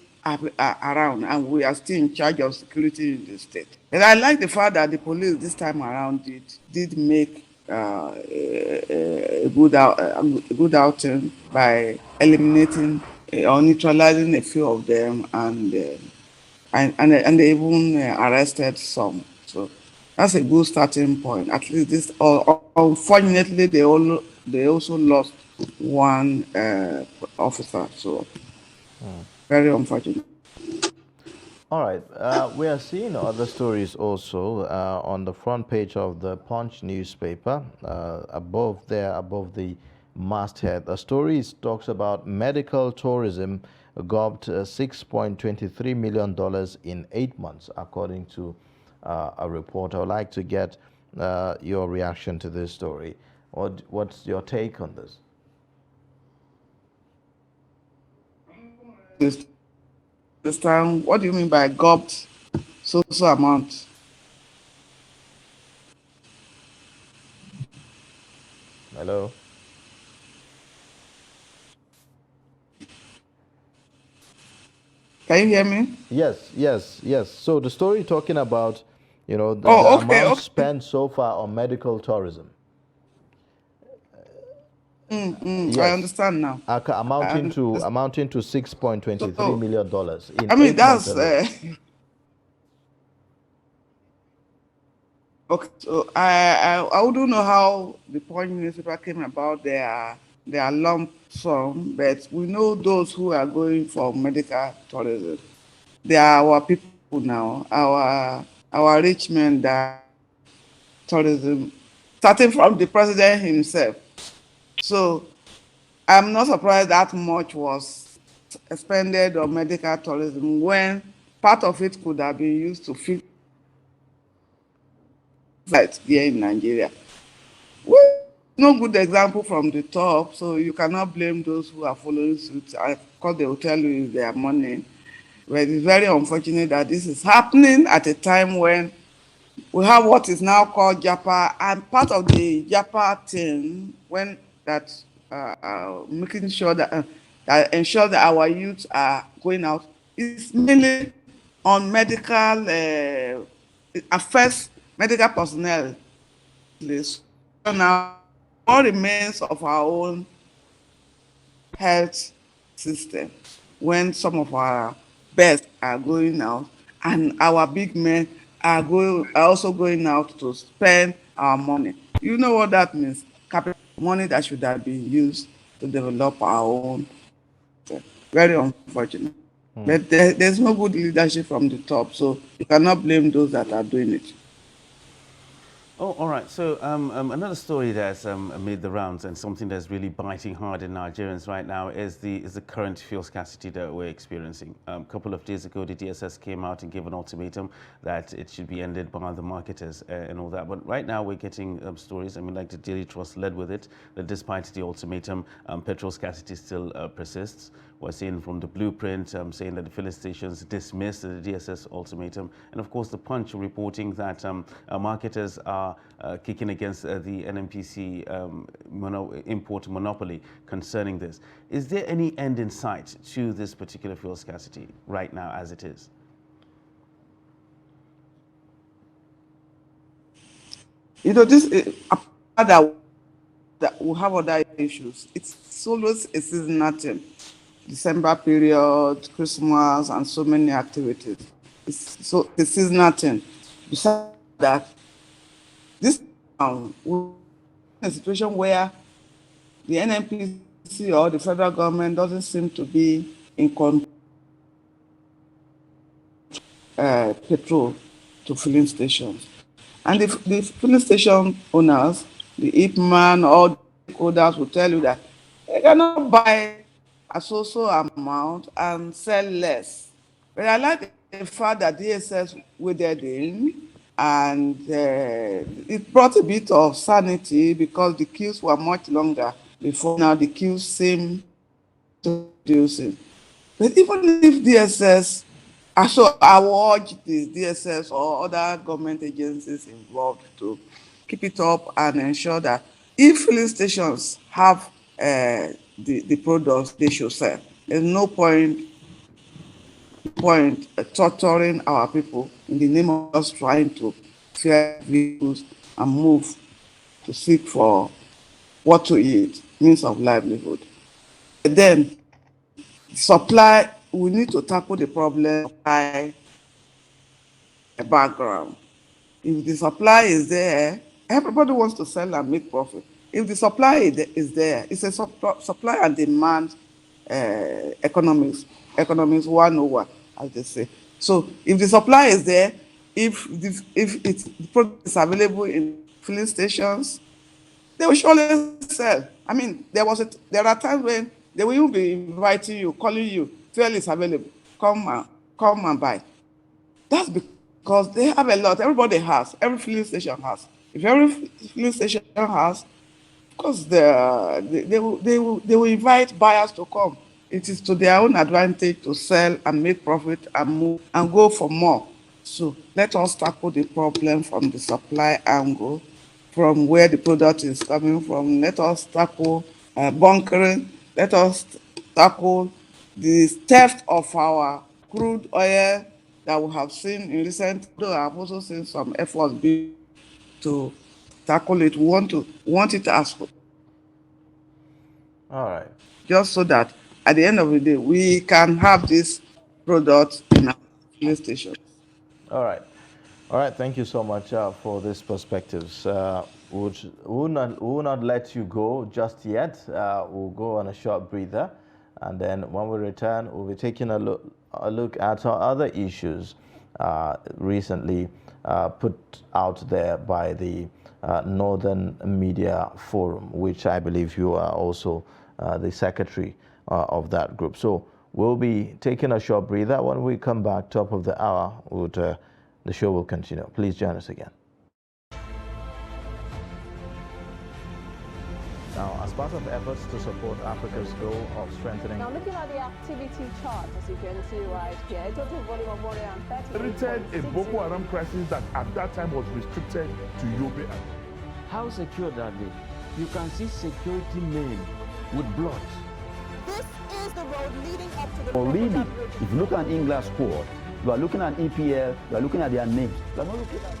around and we are still in charge of security in the state. And I like the fact that the police this time around did make a good outing by eliminating or neutralizing a few of them, and they even arrested some. So that's a good starting point. At least this. Unfortunately, they also lost one officer. So very unfortunate. All right. We are seeing other stories also on the front page of the Punch newspaper. Above the masthead, the story talks about medical tourism gobbed $6.23 million in 8 months, according to a report. I would like to get your reaction to this story. What's your take on this? Understand what do you mean by gobbed so amount? Hello. Can you hear me? Yes. So the story talking about, the amount spent so far on medical tourism. Yes. I understand now. Amounting to $6.23 million in I mean, 8 months that's alone. okay. So I wouldn't know how the Punch newspaper came about their lump sum, but we know those who are going for medical tourism. They are our people now, our rich men that tourism, starting from the president himself. So I'm not surprised that much was expended on medical tourism when part of it could have been used to fix right here in Nigeria. Well, no good example from the top, so you cannot blame those who are following suit. Of course, they will tell you it's their money. But it's very unfortunate that this is happening at a time when we have what is now called JAPA, and part of the JAPA thing, when that making sure that ensure that our youth are going out, is mainly on medical affairs, medical personnel. So now, what remains of our own health system when some of our best are going out and our big men are also going out to spend our money. You know what that means? Capital money that should have been used to develop our own. Very unfortunate. But there's no good leadership from the top, so you cannot blame those that are doing it. Oh, all right. So another story that's made the rounds and something that's really biting hard in Nigerians right now is the current fuel scarcity that we're experiencing. A couple of days ago, the DSS came out and gave an ultimatum that it should be ended by the marketers and all that. But right now, we're getting stories. I mean, like the Daily Trust led with it, that despite the ultimatum, petrol scarcity still persists. We're seeing from the blueprint saying that the filling stations dismissed the DSS ultimatum. And of course, the Punch reporting that marketers are kicking against the NNPC import monopoly concerning this. Is there any end in sight to this particular fuel scarcity right now as it is? You know, this that that we have other issues. It's always a seasonal thing. December period, Christmas, and so many activities. It's so a seasonal thing. Besides that, this we're in a situation where the NNPC or the federal government doesn't seem to be in control petrol to filling stations. And the filling station owners, the IPMAN, all the stakeholders will tell you that they cannot buy a so amount and sell less. But I like the fact that DSS waded in, and it brought a bit of sanity because the queues were much longer before. Now the queues seem to reducing. But even if DSS, so I will urge the DSS or other government agencies involved to keep it up and ensure that if filling stations have the products they should sell, there's no point torturing our people in the name of us trying to share vehicles and move to seek for what to eat, means of livelihood. And then supply, we need to tackle the problem by a background. If the supply is there, everybody wants to sell and make profit. If the supply is there, it's a supply and demand economics 101, as they say. So if the supply is there, if the product is available in filling stations, they will surely sell. I mean, there are times when they will even be inviting you, calling you, fuel is available, come and buy. That's because they have a lot. Everybody has. Every filling station has. If every filling station has, of course, they will invite buyers to come. It is to their own advantage to sell and make profit and move and go for more. So let us tackle the problem from the supply angle, from where the product is coming from. Let us tackle bunkering. Let us tackle the theft of our crude oil that we have seen in recent. Though I have also seen some efforts being to tackle it. We want it as All right. just so that at the end of the day we can have this product in our filling station. All right. All right, thank you so much for these perspectives. We'll not let you go just yet. We'll go on a short breather, and then when we return, we'll be taking a look at some other issues recently put out there by the Northern Media Forum, which I believe you are also the secretary of that group. So we'll be taking a short breather. When we come back, top of the hour, the show will continue. Please join us again. Now, as part of efforts to support Africa's goal of strengthening... Now, looking at the activity chart, as you can see right here, a total volume of 130. A Boko Haram crisis that at that time was restricted to Yobe. How secure are they? You can see security men with blood. This is the road leading up to the... Or really, if you look at England's squad, you are looking at EPL, you are looking at their names. You are not looking at...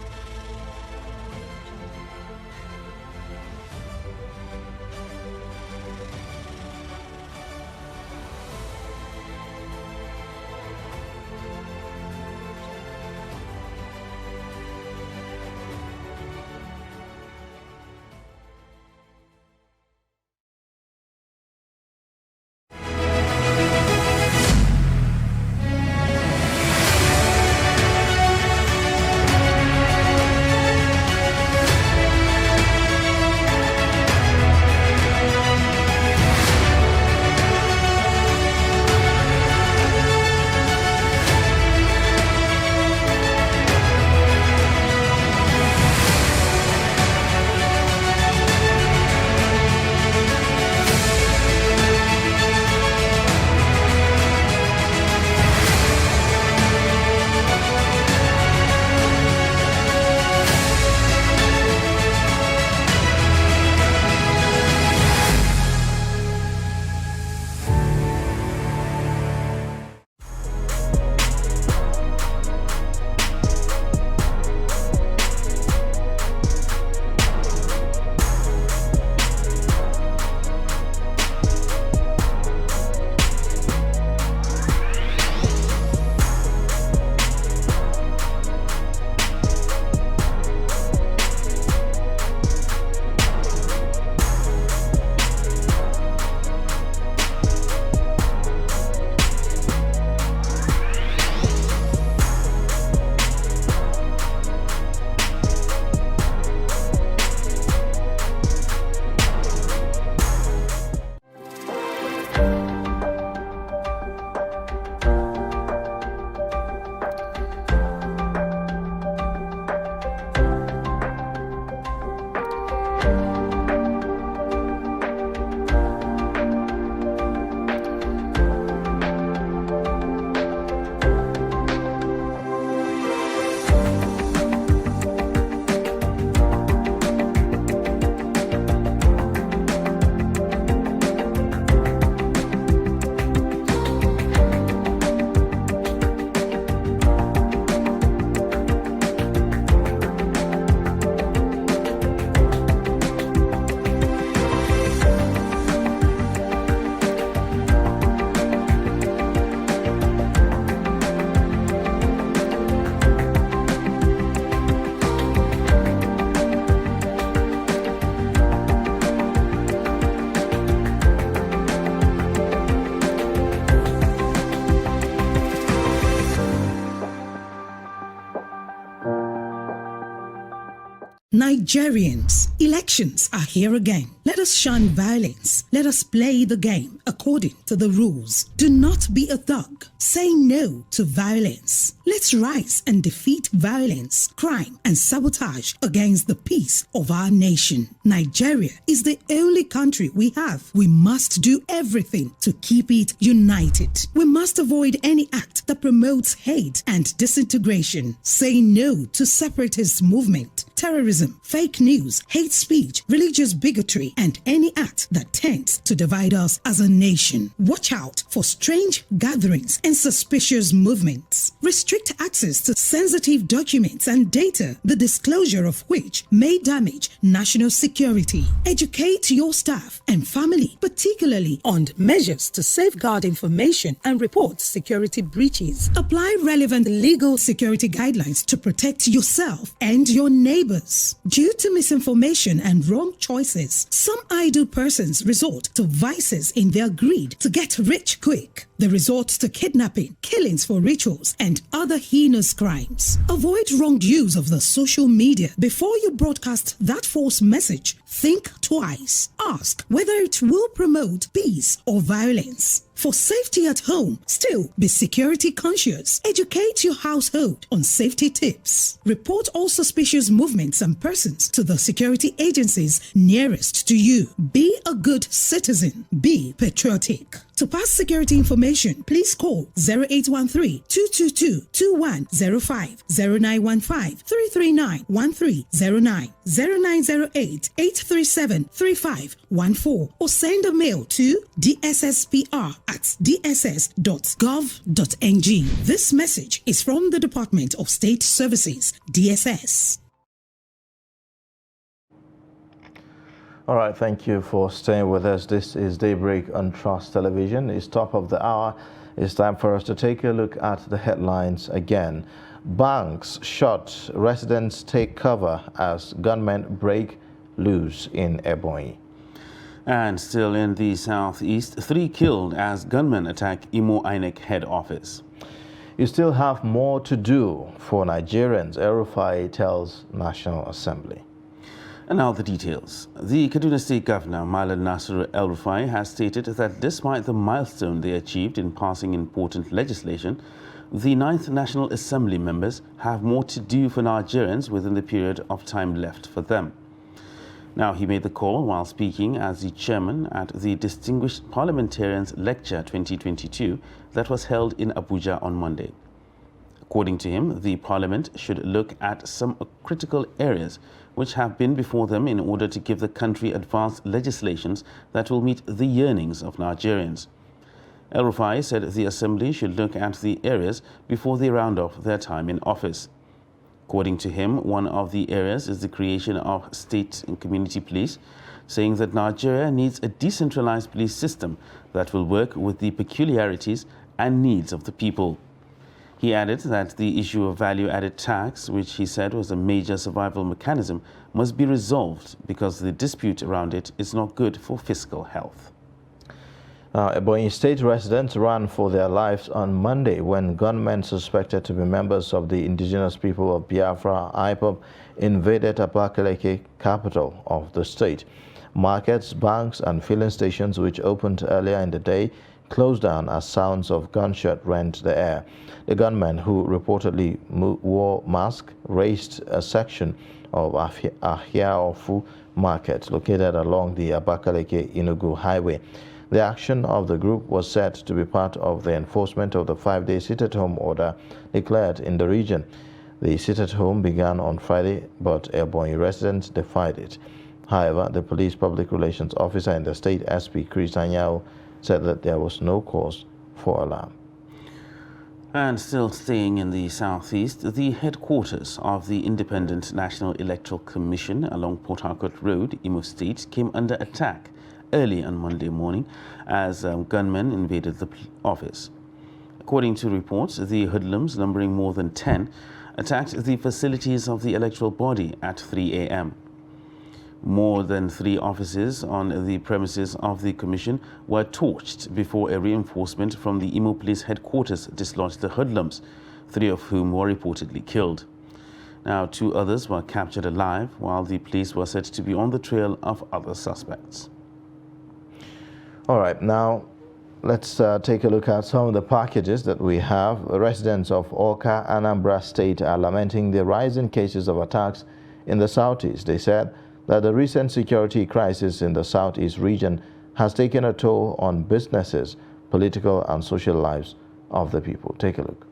Nigerians, elections are here again. Let us shun violence. Let us play the game according to the rules. Do not be a thug. Say no to violence. Let's rise and defeat violence, crime, and sabotage against the peace of our nation. Nigeria is the only country we have. We must do everything to keep it united. We must avoid any act that promotes hate and disintegration. Say no to separatist movement, terrorism, fake news, hate speech, religious bigotry, and any act that tends to divide us as a nation. Watch out for strange gatherings and suspicious movements. Restrict access to sensitive documents and data, the disclosure of which may damage national security. Educate your staff and family, particularly on measures to safeguard information and report security breaches. Apply relevant legal security guidelines to protect yourself and your neighbors. Due to misinformation and wrong choices, some idle persons resort to vices in their greed to get rich quick. They resort to kidnapping, killings for rituals, and other heinous crimes. Avoid wrong use of the social media. Before you broadcast that false message, think twice. Ask whether it will promote peace or violence. For safety at home, still be security conscious. Educate your household on safety tips. Report all suspicious movements and persons to the security agencies nearest to you. Be a good citizen. Be patriotic. To pass security information, please call 0813-222-2105, 0915-339-1309, 0908-837-3514, or send a mail to dsspr@dss.gov.ng. This message is from the Department of State Services, DSS. All right, thank you for staying with us. This is Daybreak on Trust Television. It's top of the hour. It's time for us to take a look at the headlines again. Banks shut, residents take cover as gunmen break loose in Ebonyi. And still in the southeast, 3 killed as gunmen attack Imo INEC head office. You still have more to do for Nigerians, El-Rufai tells National Assembly. And now the details. The Kaduna State Governor, Malam Nasiru El-Rufai, has stated that despite the milestone they achieved in passing important legislation, the 9th National Assembly members have more to do for Nigerians within the period of time left for them. Now, he made the call while speaking as the chairman at the Distinguished Parliamentarians Lecture 2022 that was held in Abuja on Monday. According to him, the Parliament should look at some critical areas which have been before them in order to give the country advanced legislations that will meet the yearnings of Nigerians. El-Rufai said the Assembly should look at the areas before they round off their time in office. According to him, one of the areas is the creation of state and community police, saying that Nigeria needs a decentralized police system that will work with the peculiarities and needs of the people. He added that the issue of value-added tax, which he said was a major survival mechanism, must be resolved because the dispute around it is not good for fiscal health. Ebonyi State residents ran for their lives on Monday when gunmen suspected to be members of the indigenous people of Biafra, IPOB, invaded Abakaliki, capital of the state. Markets, banks, and filling stations, which opened earlier in the day, closed down as sounds of gunshot rent the air. The gunmen, who reportedly wore masks, raised a section of Ahiaofu Market located along the Abakaliki-Enugu highway. The action of the group was said to be part of the enforcement of the 5-day sit-at-home order declared in the region. The sit-at-home began on Friday, but Ebonyi residents defied it. However, the police public relations officer in the state, SP Chris Anyao, said that there was no cause for alarm. And still staying in the southeast, the headquarters of the Independent National Electoral Commission along Port Harcourt Road, Imo State, came under attack early on Monday morning as gunmen invaded the office. According to reports, the hoodlums, numbering more than 10, attacked the facilities of the electoral body at 3 a.m. More than 3 offices on the premises of the commission were torched before a reinforcement from the Imo Police headquarters dislodged the hoodlums, 3 of whom were reportedly killed. Now, 2 others were captured alive, while the police were said to be on the trail of other suspects. All right, now let's take a look at some of the packages that we have. Residents of Awka, Anambra State are lamenting the rising cases of attacks in the southeast. They said that the recent security crisis in the southeast region has taken a toll on businesses, political and social lives of the people. Take a look.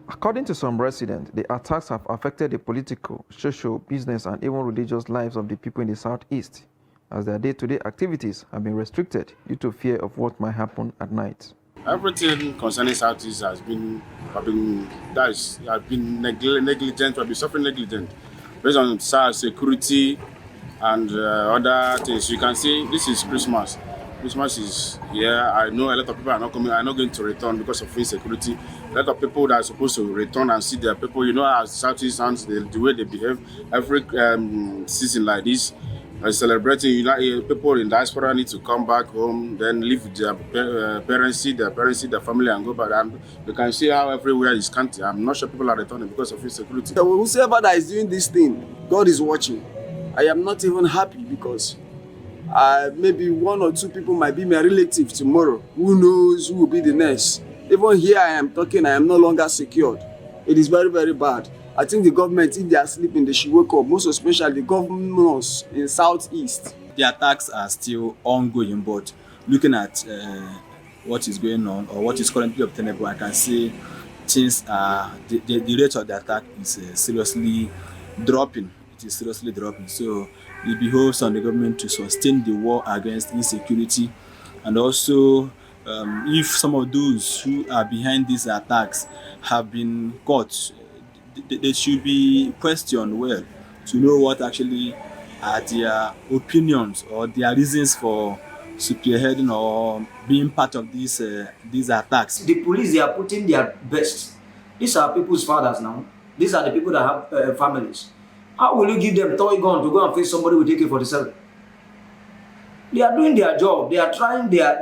According to some residents, the attacks have affected the political, social, business, and even religious lives of the people in the southeast, as their day-to-day activities have been restricted due to fear of what might happen at night. Everything concerning Southeast has been negligent, have been suffering negligent based on security and other things. You can see this is Christmas. Christmas is here. I know a lot of people are not coming, are not going to return because of insecurity. A lot of people that are supposed to return and see their people, you know, as Southeasters, the way they behave every season like this. Celebrating, people in diaspora need to come back home, then live with their parents, see their family, and go back. And you can see how everywhere is scanty. I'm not sure people are returning because of insecurity. So whoever that is doing this thing, God is watching. I am not even happy because maybe 1 or 2 people might be my relative tomorrow. Who knows who will be the next? Even here I am talking, I am no longer secured. It is very, very bad. I think the government, if they are sleeping, they should wake up, most especially the governors in Southeast. The attacks are still ongoing, but looking at what is going on or what is currently obtainable, I can say things are, the rate of the attack is seriously dropping. It is seriously dropping. So it behoves on the government to sustain the war against insecurity, and also if some of those who are behind these attacks have been caught, they should be questioned well to know what actually are their opinions or their reasons for spearheading or being part of these attacks. The police, they are putting their best. These are people's fathers now. These are the people that have families. How will you give them toy gun to go and face somebody with AK-47? They are doing their job. They are trying their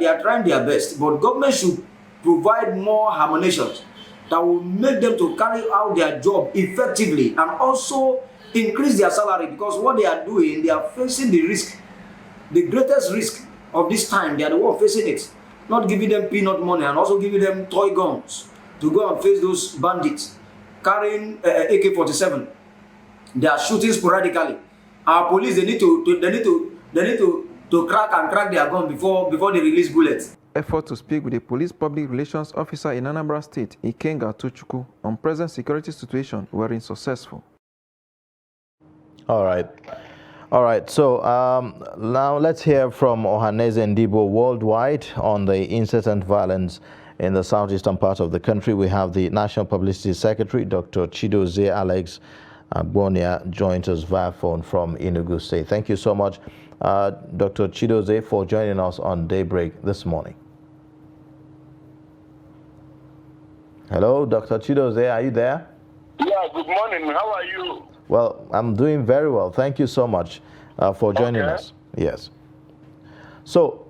best. But government should provide more harmonizations that will make them to carry out their job effectively and also increase their salary, because what they are doing, they are facing the risk, the greatest risk of this time. They are the one facing it, not giving them peanut money and also giving them toy guns to go and face those bandits carrying AK-47. They are shooting sporadically. Our police, they need to crack their gun before they release bullets. Effort to speak with the police public relations officer in Anambra State, Ikenga Tochukwu, on present security situation were unsuccessful. All right. So now let's hear from Ohaneze Ndibo worldwide on the incessant violence in the southeastern part of the country. We have the National Publicity Secretary, Dr. Chidozie Alex Bonia, joins us via phone from Enugu State. Thank you so much, Dr. Chidozie, for joining us on Daybreak this morning. Hello, Dr. Chidozie, are you there? Yeah, good morning. How are you? Well, I'm doing very well. Thank you so much for joining us. Yes. So,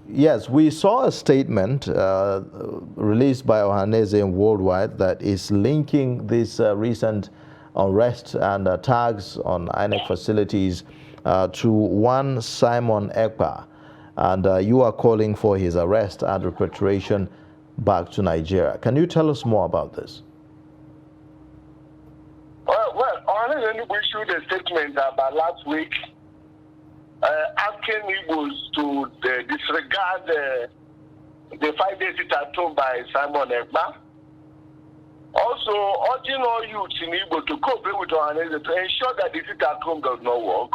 yes, we saw a statement released by Ohaneze Worldwide that is linking this recent arrest and attacks on INEC facilities to one Simon Ekpa, and you are calling for his arrest and repatriation back to Nigeria. Can you tell us more about this? Well, Ohaneze issued a statement about last week asking Igbos to disregard the 5-day sit-at-home by Simon Ekpa. Also, urging all youths in Igbo to cooperate with Ohaneze to ensure that the sit-at-home does not work.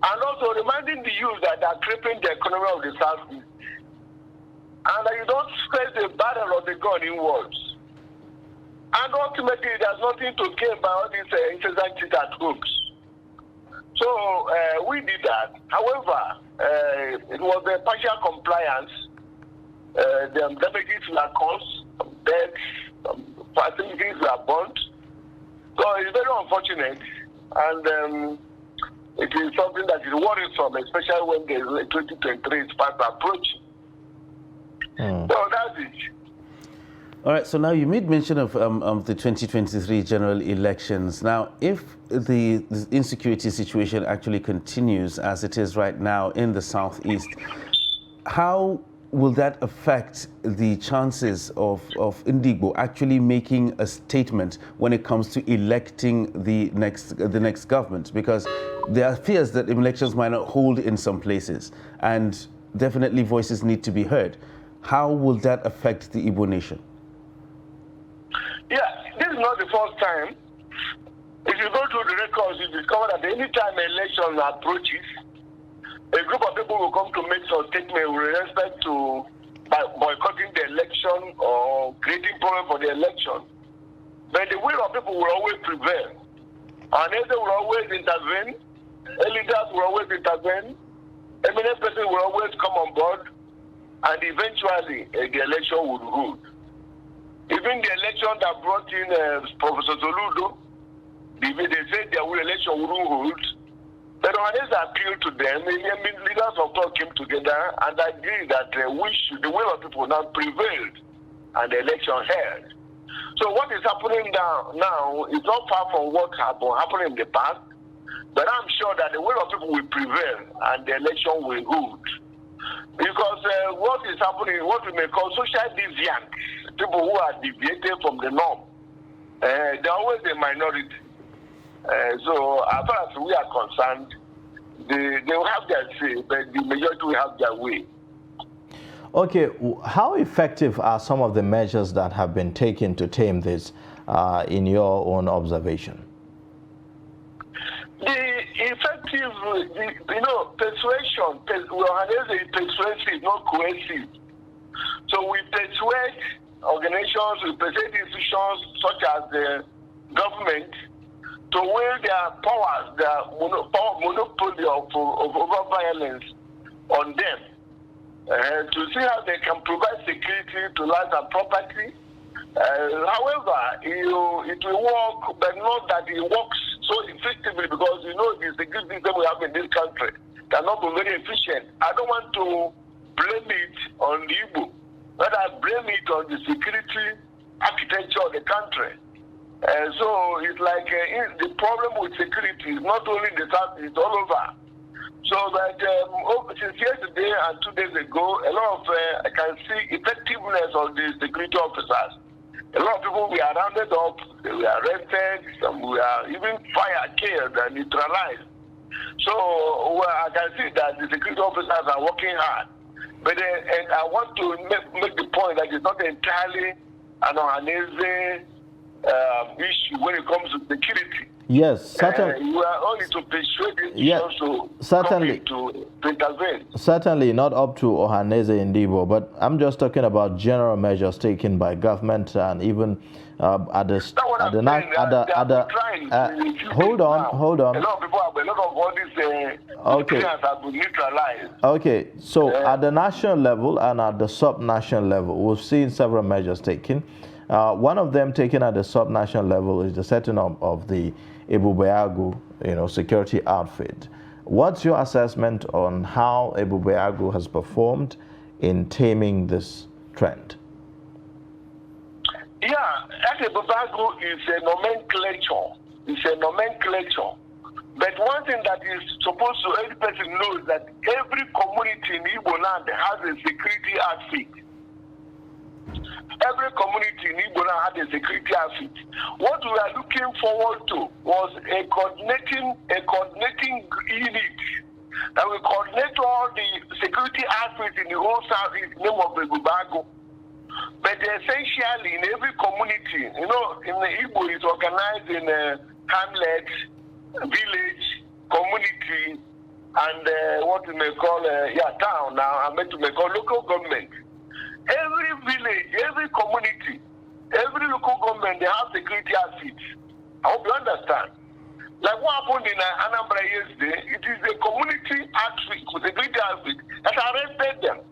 And also reminding the youth that they are crippling the economy of the Southeast. And that you don't spread the barrel or the gun inwards. And ultimately, there's nothing to gain by all these incessant sit-at-homes. So we did that. However, it was a partial compliance. The damages were caused, deaths, facilities were burnt. So it's very unfortunate, and it is something that is worrisome, especially when the 2023 is fast approaching. So that's it. All right, so now you made mention of the 2023 general elections. Now, if the insecurity situation actually continues as it is right now in the southeast, how will that affect the chances of Ndigbo actually making a statement when it comes to electing the next government? Because there are fears that elections might not hold in some places, and definitely voices need to be heard. How will that affect the Igbo nation? Yeah, this is not the first time. If you go through the records, you discover that any time election approaches, a group of people will come to make some statement with respect to boycotting the election or creating problem for the election. But the will of people will always prevail. And they will always intervene. Leaders will always intervene. Eminent person will always come on board. And eventually, the election would rule. Even the election that brought in Professor Soludo, they said their election wouldn't hold. But when they appealed to them, leaders of thought came together and agreed that the will of people now prevailed and the election held. So what is happening now is not far from what happened in the past, but I'm sure that the will of people will prevail and the election will hold. Because what is happening, what we may call social deviants, people who are deviated from the norm, they're always a minority. So as far as we are concerned, they will have their say, but the majority will have their way. Okay, how effective are some of the measures that have been taken to tame this in your own observation? The effective, persuasion, is persuasive, not coercive. So we persuade organizations, we persuade institutions such as the government to wield their powers, their monopoly of over violence on them, to see how they can provide security to life and property. However, it will work, but not that it works so effectively, because the security system we have in this country cannot be very efficient. I don't want to blame it on the Igbo, but I blame it on the security architecture of the country. So it's like the problem with security is not only the South, it's all over. So that since yesterday and 2 days ago, a lot of I can see effectiveness of the security officers. A lot of people were rounded up, they were arrested, some were even killed and neutralized. So I can see that the security officers are working hard. But and I want to make the point that it's not entirely an Ohanese issue when it comes to security. Yes, certainly. You are only to persuade the certainly to intervene. Certainly not up to Ohanese Ndigbo, but I'm just talking about general measures taken by government and even hold on. A lot of people have a lot of all these have been neutralized. Okay, so at the national level and at the sub-national level, we've seen several measures taken. One of them taken at the sub-national level is the setting up of the Ebubeagu, security outfit. What's your assessment on how Ebubeagu has performed in taming this trend? Yeah, Ebubeagu is a nomenclature. It's a nomenclature. But one thing that is supposed to every person knows that every community in Igbo land has a security outfit. Every community in Igbo had a security outfit. What we are looking forward to was a coordinating unit that will coordinate all the security outfits in the whole South in the name of Ebubeagu. But essentially, in every community, in the Igbo, it's organized in hamlets, village, community, and what we may call town now, and what we may call local government. Every village, every community, every local government, they have security outfits. I hope you understand. Like what happened in Anambra yesterday, it is a community outfit, security outfit, that arrested them.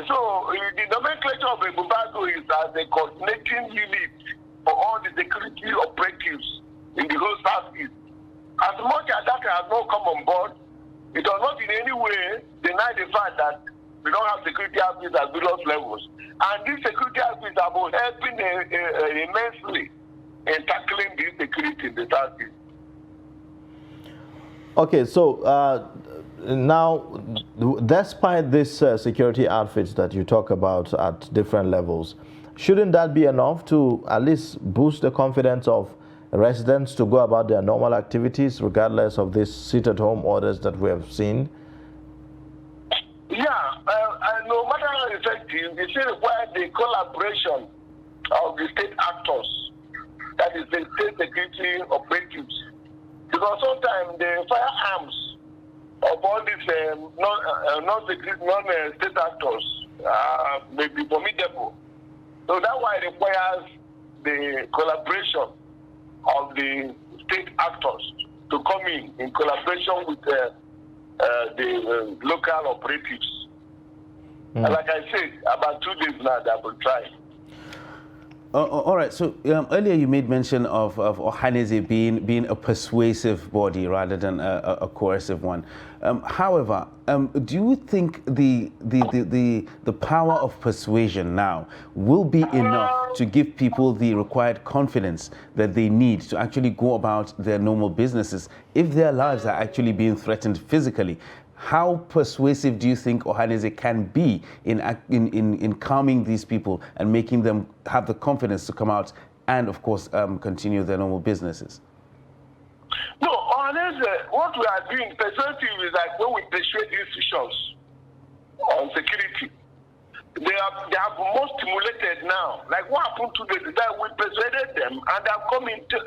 So the nomenclature of Ebubeagu is as a coordinating unit for all the security operatives in the whole Southeast. As much as that has not come on board, it does not in any way deny the fact that they don't have security outfits at various levels. And these security outfits are helping immensely in tackling this security in the Southeast. Okay, so now, despite these security outfits that you talk about at different levels, shouldn't that be enough to at least boost the confidence of residents to go about their normal activities, regardless of these sit-at-home orders that we have seen? Yeah, no matter how effective, it still requires the collaboration of the state actors, that is the state security operatives. Because sometimes the firearms of all these non-state actors may be formidable. So that's why it requires the collaboration of the state actors to come in collaboration with the local operatives. And like I said, about 2 days now they have been trying. All right, so earlier you made mention of Ohaneze being a persuasive body rather than a coercive one. However, do you think the power of persuasion now will be enough to give people the required confidence that they need to actually go about their normal businesses if their lives are actually being threatened physically? How persuasive do you think Ohaneze can be in calming these people and making them have the confidence to come out and, of course, continue their normal businesses? No, Ohaneze, what we are doing persuasive is like when we persuade institutions on security. They have more stimulated now. Like what happened today is that we persuaded them and they are coming to a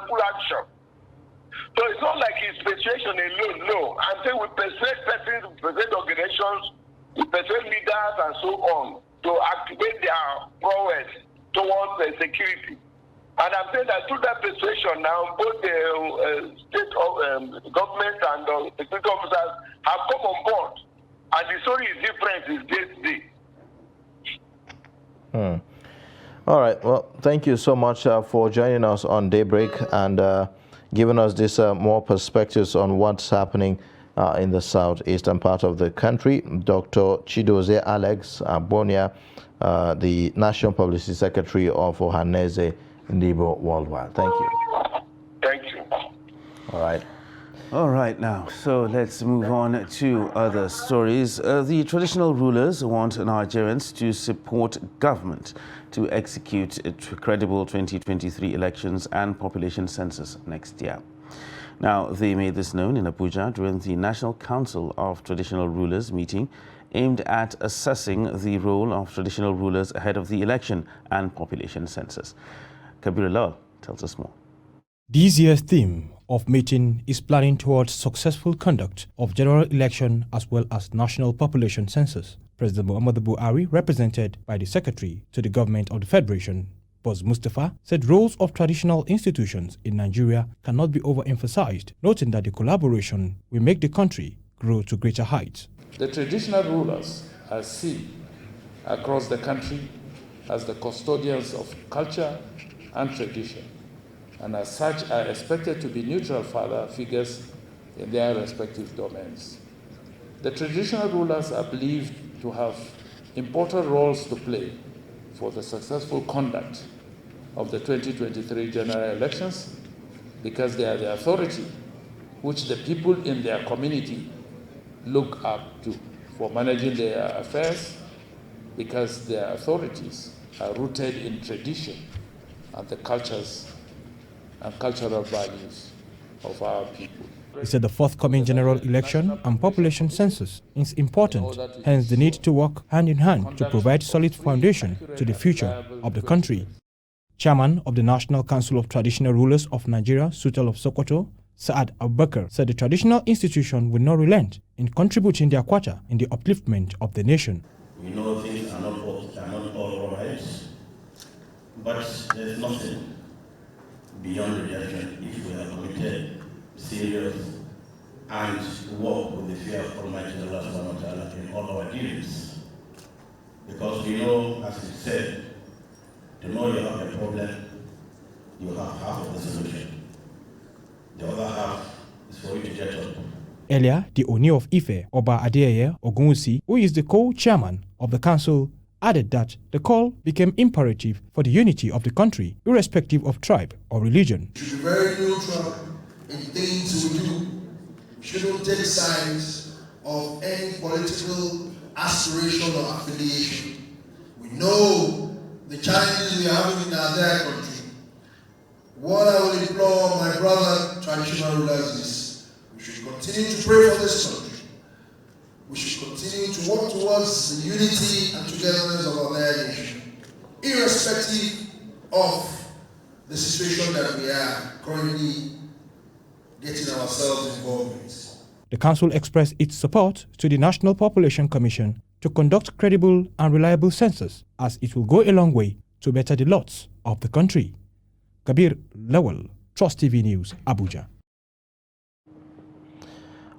full action. So it's not like it's persuasion alone, no. I'm saying we persuade persons, we persuade organizations, we persuade leaders and so on to activate their prowess towards security. And I'm saying that through that persuasion now, both the state government and the security officers have come on board. And the story is different is day to day. All right. Well, thank you so much for joining us on Daybreak and giving us this more perspectives on what's happening in the southeastern part of the country. Dr. Chidozie Alex Bonia, the National Publicity Secretary of Ohaneze Ndibo Worldwide. Thank you. Thank you. All right. All right, now, so let's move on to other stories. The traditional rulers want Nigerians to support government to execute credible 2023 elections and population census next year. Now, they made this known in Abuja during the National Council of Traditional Rulers meeting aimed at assessing the role of traditional rulers ahead of the election and population census. Kabir Lal tells us more. This year's theme of meeting is planning towards successful conduct of general election as well as national population census. President Muhammadu Buhari, represented by the Secretary to the Government of the Federation, Boss Mustafa, said roles of traditional institutions in Nigeria cannot be overemphasized, noting that the collaboration will make the country grow to greater heights. The traditional rulers are seen across the country as the custodians of culture and tradition, and as such are expected to be neutral father figures in their respective domains. The traditional rulers are believed to have important roles to play for the successful conduct of the 2023 general elections because they are the authority which the people in their community look up to for managing their affairs, because their authorities are rooted in tradition and the cultures and cultural values of our people. He said the forthcoming general election and population census is important, hence the need to work hand in hand to provide solid foundation to the future of the country. Chairman of the National Council of Traditional Rulers of Nigeria, Sultan of Sokoto, Saad Abubakar, said the traditional institution will not relent in contributing their quota in the upliftment of the nation. We know things are not all right, but there's nothing beyond redemption if we are committed, serious, and work with the fear of Almighty Allah in all our dealings. Because we know, as it said, the more you have a problem, you have half of the solution. The other half is for you to get up Earlier, the Oni of Ife, Oba Adeyeye Ogunwusi, who is the co-chairman of the council, added that the call became imperative for the unity of the country, irrespective of tribe or religion. We should be very neutral in things we do. We shouldn't take sides of any political aspiration or affiliation. We know the challenges we are having in our dear country. What I will implore my brother traditional rulers is we should continue to pray for this country. We should continue to work towards the unity and togetherness of our nation, irrespective of the situation that we are currently getting ourselves involved with. The council expressed its support to the National Population Commission to conduct credible and reliable census, as it will go a long way to better the lots of the country. Kabir Lawal, Trust TV News, Abuja.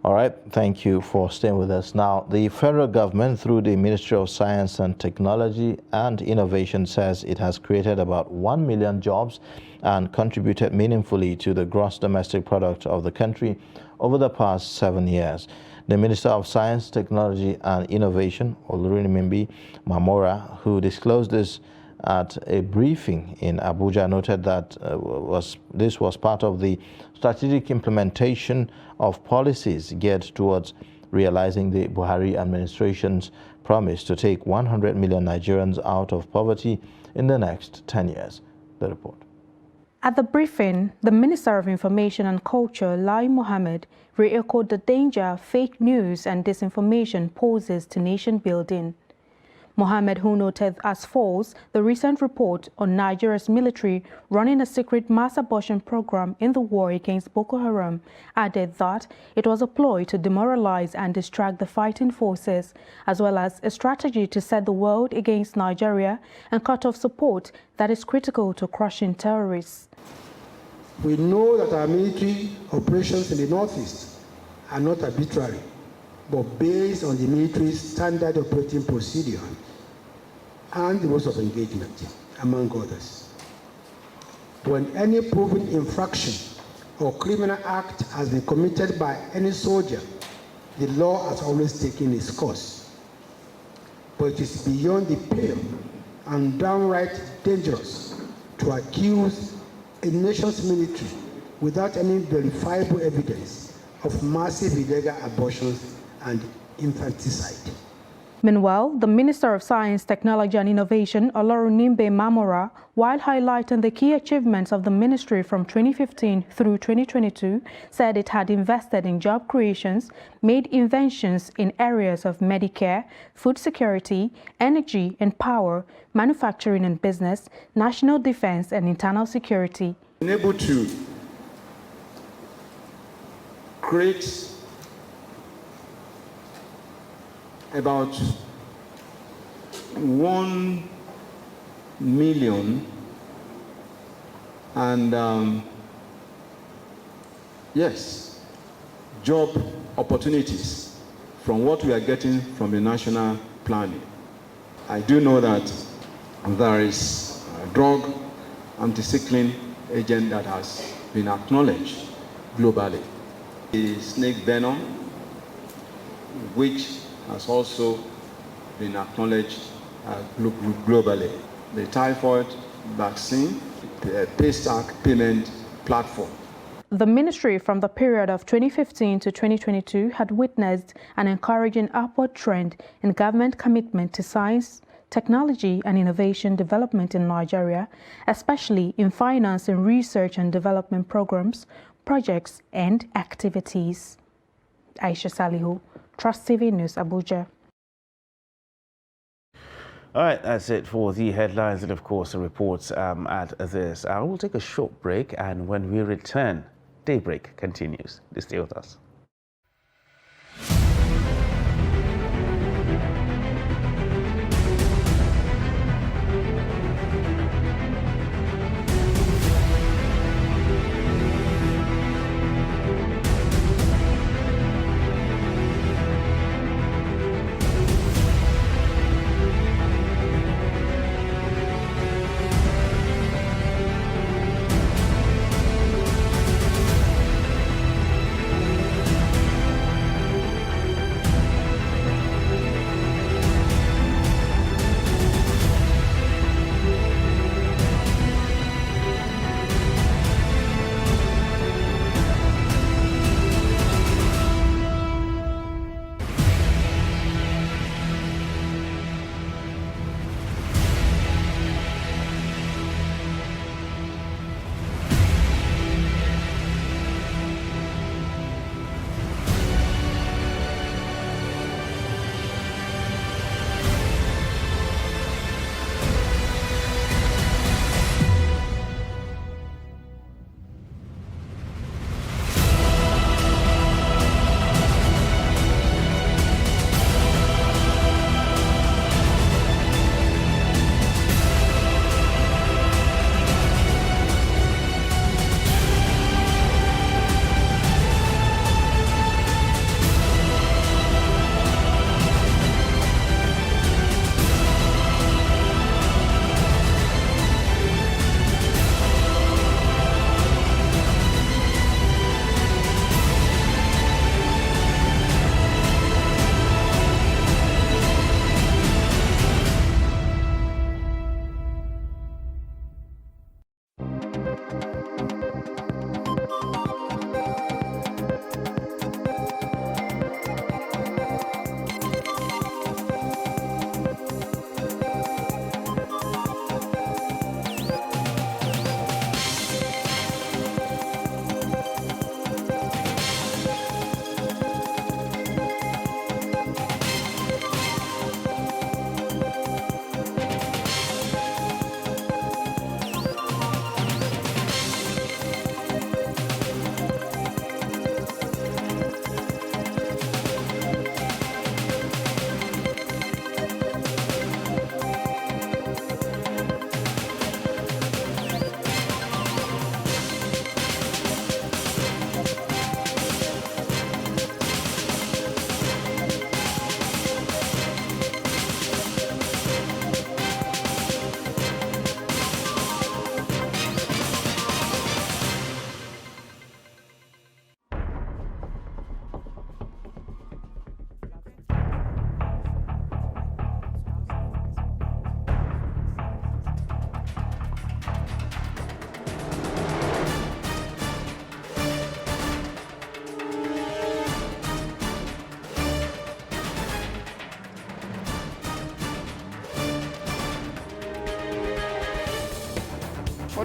All right, thank you for staying with us. Now, the federal government, through the Ministry of Science and Technology and Innovation, says it has created about 1 million jobs and contributed meaningfully to the gross domestic product of the country over the past 7 years. The Minister of Science, Technology and Innovation, Olurinimbi Mamora, who disclosed this at a briefing in Abuja, noted that this was part of the strategic implementation of policies geared towards realizing the Buhari administration's promise to take 100 million Nigerians out of poverty in the next 10 years. The report. At the briefing, the Minister of Information and Culture, Lai Mohammed, re-echoed the danger fake news and disinformation poses to nation building. Mohammed, who noted as false the recent report on Nigeria's military running a secret mass abortion program in the war against Boko Haram, added that it was a ploy to demoralize and distract the fighting forces, as well as a strategy to set the world against Nigeria and cut off support that is critical to crushing terrorists. We know that our military operations in the Northeast are not arbitrary, but based on the military's standard operating procedure and the rules of engagement, among others. When any proven infraction or criminal act has been committed by any soldier, the law has always taken its course. But it is beyond the pale and downright dangerous to accuse a nation's military without any verifiable evidence of massive illegal abortions and infanticide. Meanwhile, the Minister of Science, Technology and Innovation, Olorunimbe Mamora, while highlighting the key achievements of the ministry from 2015 through 2022, said it had invested in job creations, made inventions in areas of Medicare, food security, energy and power, manufacturing and business, national defense and internal security. Been able to create about 1 million and yes, job opportunities from what we are getting from the national planning. I do know that there is a drug anti-cycling agent that has been acknowledged globally. The snake venom, which has also been acknowledged globally. The typhoid vaccine, the paystack payment platform. The ministry from the period of 2015 to 2022 had witnessed an encouraging upward trend in government commitment to science, technology and innovation development in Nigeria, especially in financing research and development programs, projects and activities. Aisha Salihu, Trust TV News, Abuja. All right, that's it for the headlines and, of course, the reports at this. I will take a short break, and when we return, Daybreak continues. Stay with us.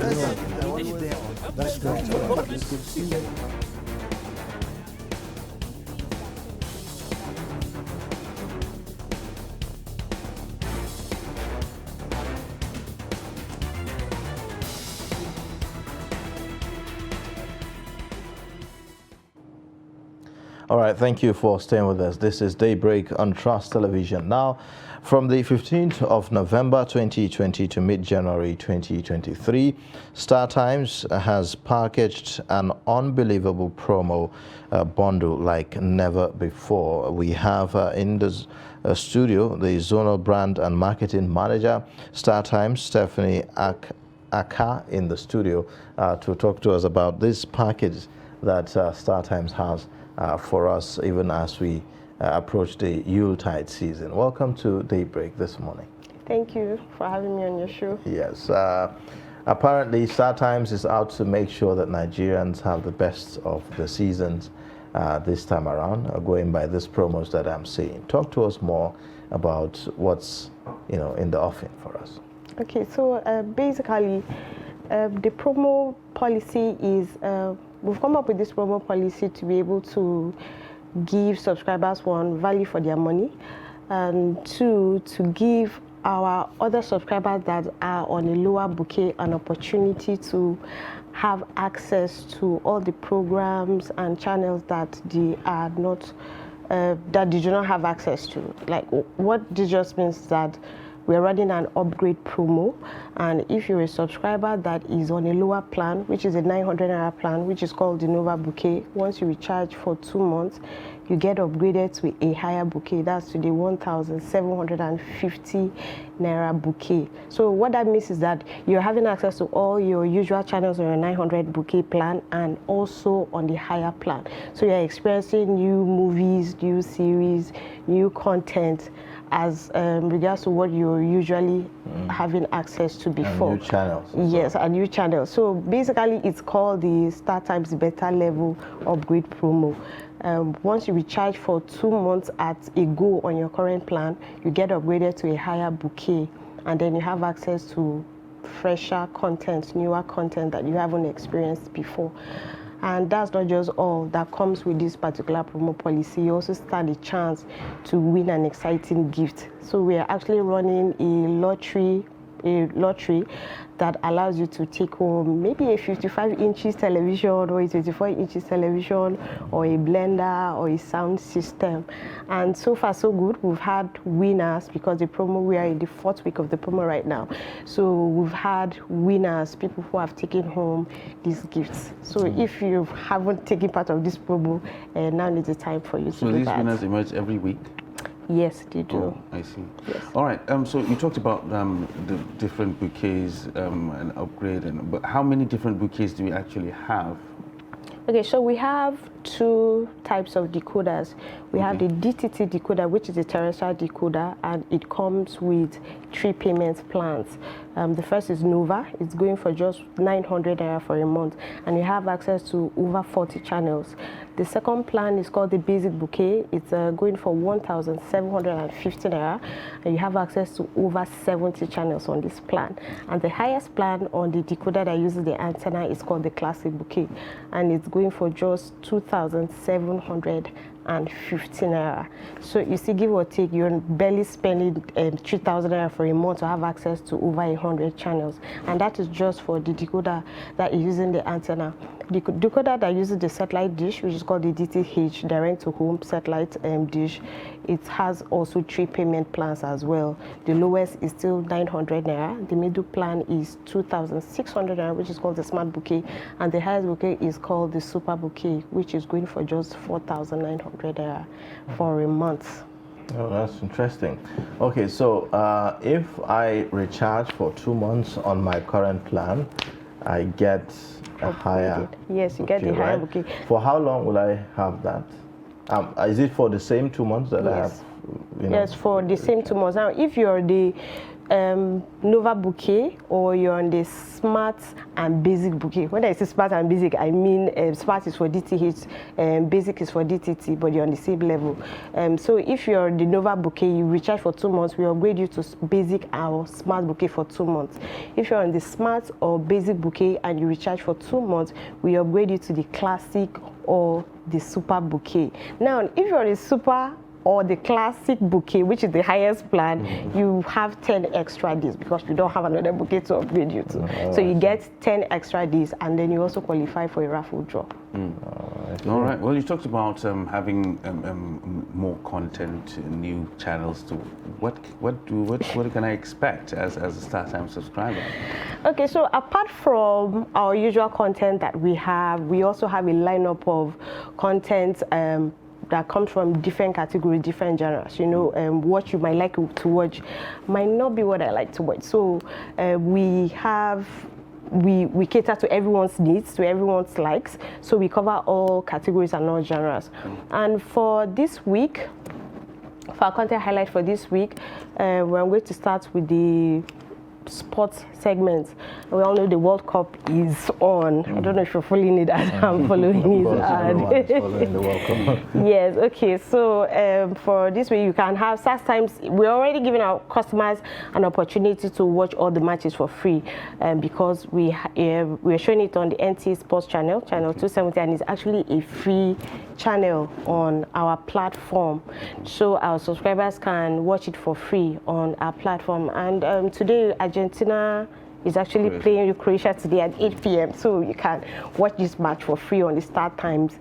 That's great. That's good to see you. All right, thank you for staying with us. This is Daybreak on Trust Television. Now, from the 15th of November 2020 to mid-January 2023, StarTimes has packaged an unbelievable promo bundle like never before. We have in the studio the Zonal Brand and Marketing Manager, StarTimes, Stephanie Aka, in the studio to talk to us about this package that StarTimes has for us, even as we approach the Yuletide season. Welcome to Daybreak this morning. Thank you for having me on your show. Yes. Apparently, StarTimes is out to make sure that Nigerians have the best of the seasons this time around, going by these promos that I'm seeing. Talk to us more about what's in the offing for us. Okay, so basically, the promo policy is we've come up with this promo policy to be able to give subscribers, one, value for their money, and two, to give our other subscribers that are on a lower bouquet an opportunity to have access to all the programs and channels that they are not, that they do not have access to. Like, what this just means is that we're running an upgrade promo, and if you're a subscriber that is on a lower plan, which is a 900 Naira plan, which is called the Nova Bouquet, once you recharge for 2 months, you get upgraded to a higher bouquet. That's to the 1,750 Naira bouquet. So what that means is that you're having access to all your usual channels on your 900 bouquet plan and also on the higher plan. So you're experiencing new movies, new series, new content, as regards to what you're usually having access to before. And new channels. Yes, a new channel. So basically, it's called the StarTimes Better Level Upgrade Promo. Once you recharge for 2 months at a go on your current plan, you get upgraded to a higher bouquet, and then you have access to fresher content, newer content that you haven't experienced before. And that's not just all that comes with this particular promo policy. You also stand a chance to win an exciting gift. So we are actually running a lottery that allows you to take home maybe a 55 inches television or a 24 inches television or a blender or a sound system. And so far so good. We've had winners because the promo, we are in the 4th week of the promo right now. So we've had winners, people who have taken home these gifts. So if you haven't taken part of this promo, now is the time for you to do that. So these winners emerge every week? Yes, they do. Oh, I see. Yes. All right. So you talked about the different bouquets and upgrade, but how many different bouquets do we actually have? Okay, so we have 2 types of decoders. We have the DTT decoder, which is a terrestrial decoder, and it comes with 3 payment plans. The first is Nova. It's going for just 900 Naira for a month, and you have access to over 40 channels. The second plan is called the Basic Bouquet. It's going for 1,750 Naira, and you have access to over 70 channels on this plan. And the highest plan on the decoder that uses the antenna is called the Classic Bouquet, and it's going for just 2,750 Naira. So you see, give or take, you're barely spending 3,000 Naira for a month to have access to over 100 channels. And that is just for the decoder that is using the antenna. The decoder that uses the satellite dish, which is called the DTH, direct-to-home satellite dish, it has also 3 payment plans as well. The lowest is still 900 Naira. The middle plan is 2,600 Naira, which is called the Smart Bouquet. And the highest bouquet is called the Super Bouquet, which is going for just 4,900 Naira for a month. Oh, that's interesting. Okay, so if I recharge for 2 months on my current plan, I get a higher. Yes, you get the higher bouquet. For how long will I have that? Is it for the same 2 months that I have? Yes, for the same 2 months. Now, if you're the Nova Bouquet, or you're on the Smart and Basic Bouquet. When I say Smart and Basic, I mean Smart is for DTH, Basic is for DTT, but you're on the same level. So if you're on the Nova Bouquet, you recharge for 2 months, we upgrade you to Basic or Smart Bouquet for 2 months. If you're on the Smart or Basic Bouquet and you recharge for 2 months, we upgrade you to the Classic or the Super Bouquet. Now, if you're on the Super or the Classic Bouquet, which is the highest plan, you have 10 extra days because you don't have another bouquet to upgrade you to. So you get 10 extra days, and then you also qualify for a raffle draw. All right. Well, you talked about having more content, new channels. To what can I expect as a StarTimes subscriber? Okay, so apart from our usual content that we also have a lineup of content that comes from different categories, different genres. You know, what you might like to watch might not be what I like to watch. So we cater to everyone's needs, to everyone's likes. So we cover all categories and all genres. And for this week, for our content highlight for this week, we're going to start with the sports segment. We all know the World Cup is on. I don't know if you're following it as I'm following it. Following the World Cup. Yes, okay. So for this way, you can have StarTimes. We're already giving our customers an opportunity to watch all the matches for free because we're showing it on the NT Sports channel, channel 270, and it's actually a free channel on our platform. So our subscribers can watch it for free on our platform. And today, Argentina is actually playing with Croatia today at 8 p.m. So you can watch this match for free on the StarTimes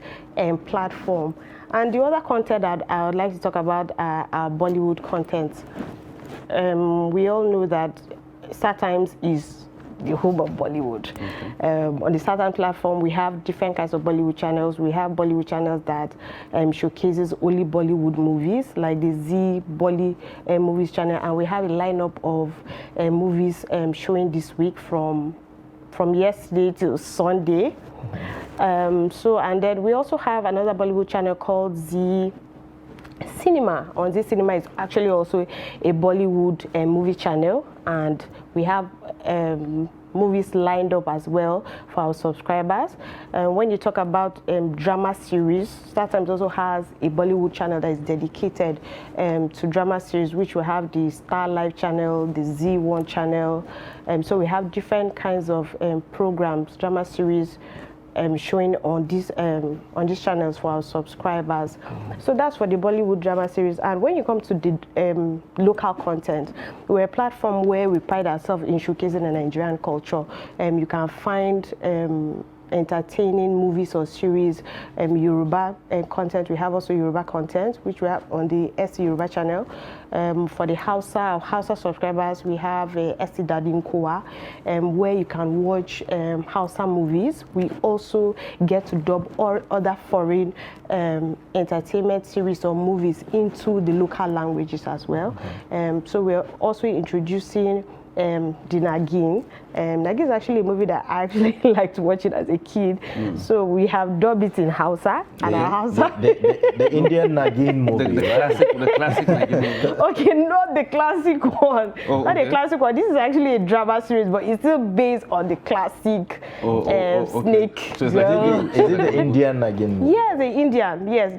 platform. And the other content that I would like to talk about are our Bollywood content. We all know that StarTimes is the home of Bollywood. On the StarTimes platform, we have different kinds of Bollywood channels. We have Bollywood channels that showcases only Bollywood movies, like the Z Bolly Movies channel, and we have a lineup of movies showing this week from yesterday to Sunday. And then we also have another Bollywood channel called Z Cinema. On this cinema is actually also a Bollywood movie channel, and we have movies lined up as well for our subscribers. When you talk about drama series, StarTimes also has a Bollywood channel that is dedicated to drama series, which we have the Star Live channel, the Z1 channel. So we have different kinds of programs, drama series, showing on these channels for our subscribers. So that's for the Bollywood drama series. And when you come to the local content, we're a platform where we pride ourselves in showcasing the Nigerian culture. You can find entertaining movies or series, Yoruba content. We have also Yoruba content, which we have on the SC Yoruba channel. For the Hausa subscribers, we have SC Dadinkoa, where you can watch Hausa movies. We also get to dub all other foreign entertainment series or movies into the local languages as well. So we're also introducing the Nagin. Nagin is actually a movie that I actually liked watching as a kid. So we have dubbed it in Hausa, and our Hausa. The Indian Nagin movie. The classic Nagin movie. Okay, not the classic one. Not the classic one. This is actually a drama series, but it's still based on the classic snake. So it's girl. Is it the Indian Nagin movie? Yes,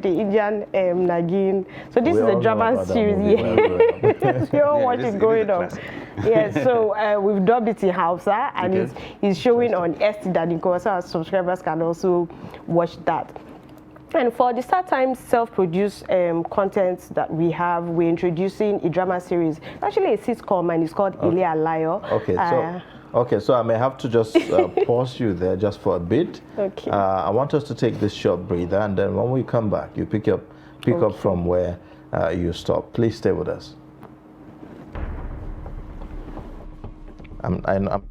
the Indian Nagin. So this is a drama series. Yes, you all watch it going on. Yes, so we've dubbed it in Hausa, and it's showing on ST Dadinko, so our subscribers can also watch that. And for the StarTimes self-produced content that we have, we're introducing a drama series, actually a sitcom, and it's called Ile Alayo. Okay, so I may have to just pause you there just for a bit. Okay. I want us to take this short breather, and then when we come back, you pick up from where you stop. Please stay with us. I'm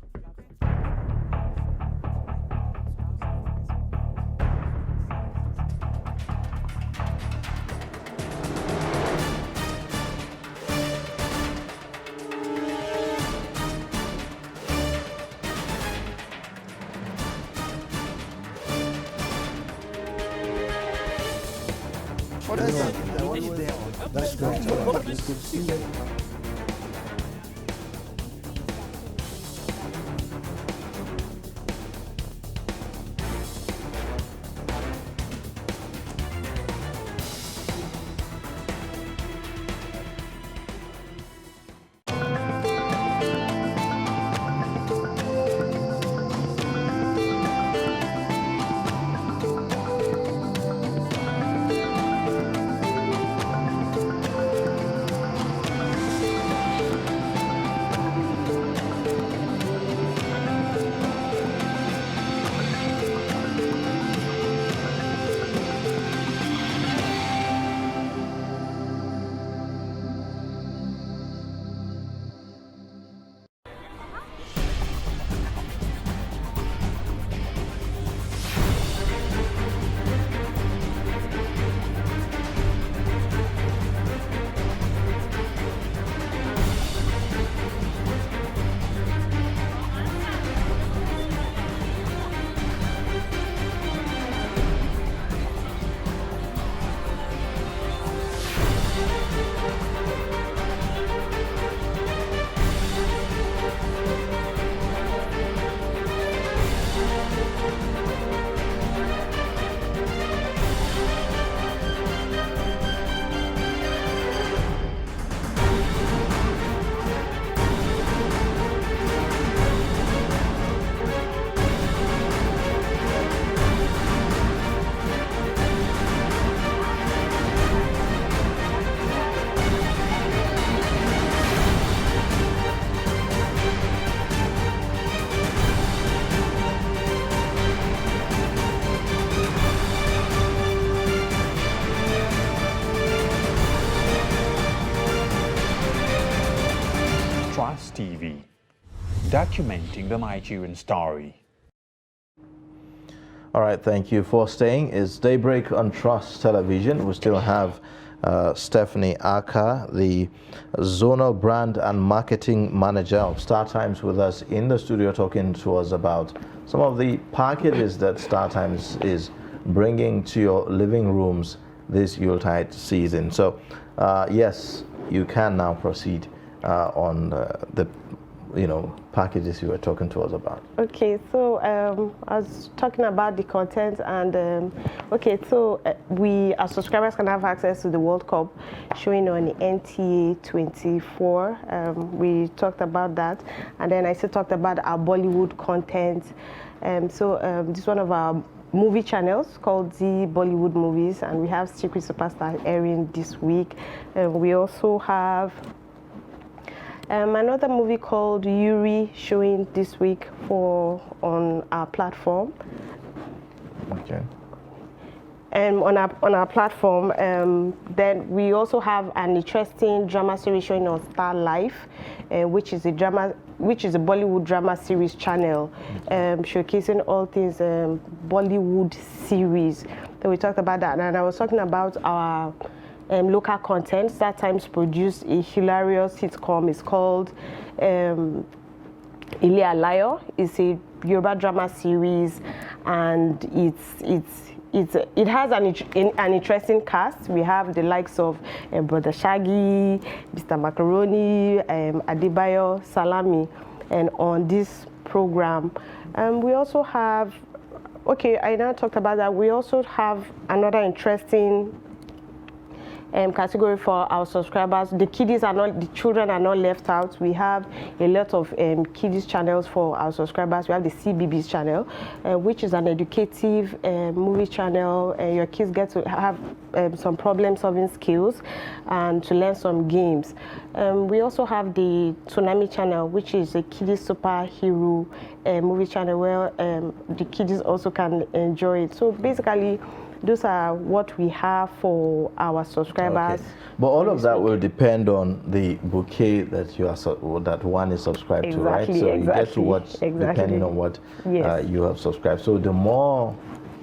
Trust TV, documenting the Nigerian story. All right, thank you for staying. It's Daybreak on Trust Television. We still have Stephanie Aka, the Zonal Brand and Marketing Manager of StarTimes, with us in the studio talking to us about some of the packages that StarTimes is bringing to your living rooms this Yuletide season. So, yes, you can now proceed on the packages you were talking to us about. Okay, so I was talking about the content, and we, as subscribers, can have access to the World Cup showing on the NTA 24. We talked about that, and then I still talked about our Bollywood content. This is one of our movie channels called the Bollywood Movies, and we have Secret Superstar airing this week. We also have another movie called Yuri showing this week on our platform. Okay. On our platform, then we also have an interesting drama series showing on Star Life, which is a Bollywood drama series channel, showcasing all things Bollywood series. So we talked about that, and I was talking about our local content. StarTimes produced a hilarious sitcom. It's called Ile Alayo. It's a Yoruba drama series, and it has an interesting cast. We have the likes of Brother Shaggy, Mr. Macaroni, Adebayo, Salami, and on this program. We also have, I now talked about that. We also have another interesting category for our subscribers. The children are not left out. We have a lot of kiddies channels for our subscribers. We have the CBBS channel, which is an educative movie channel. Your kids get to have some problem-solving skills and to learn some games. We also have the Tsunami channel, which is a kiddies superhero movie channel where the kiddies also can enjoy it. So basically, those are what we have for our subscribers. Okay. But all of that will depend on the bouquet that that one is subscribed to, right? So you get to watch depending on what you have subscribed. So the more,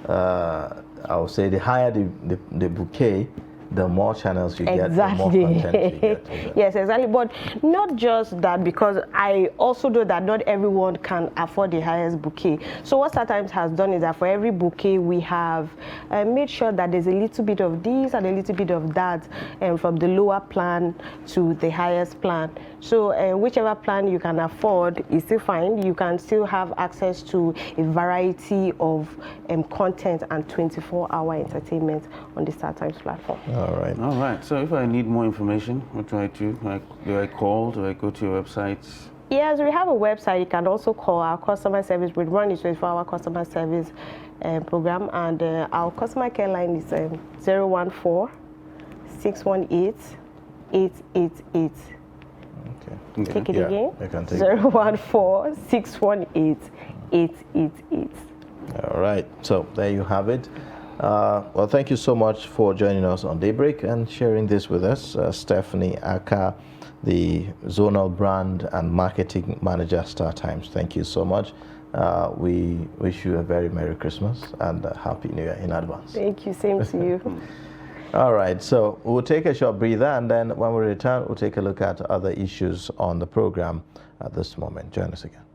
I would say, the higher the bouquet, the more channels you get, the more content you get. Yes, exactly. But not just that, because I also know that not everyone can afford the highest bouquet. So what StarTimes has done is that for every bouquet, we have made sure that there's a little bit of this and a little bit of that, from the lower plan to the highest plan. So whichever plan you can afford is still fine. You can still have access to a variety of content and 24-hour entertainment on the StarTimes platform. All right. So if I need more information, what do I do? Do I call? Do I go to your website? Yes, we have a website. You can also call our customer service. We run a 24-hour customer service program, and our customer care line is 014-618-888. Okay. Take it again. I can take 014-618-888. All right. So there you have it. Well, thank you so much for joining us on Daybreak and sharing this with us. Stephanie Aka, the Zonal Brand and Marketing Manager, StarTimes. Thank you so much. We wish you a very Merry Christmas and a Happy New Year in advance. Thank you. Same to you. All right. So we'll take a short breather, and then when we return, we'll take a look at other issues on the program at this moment. Join us again.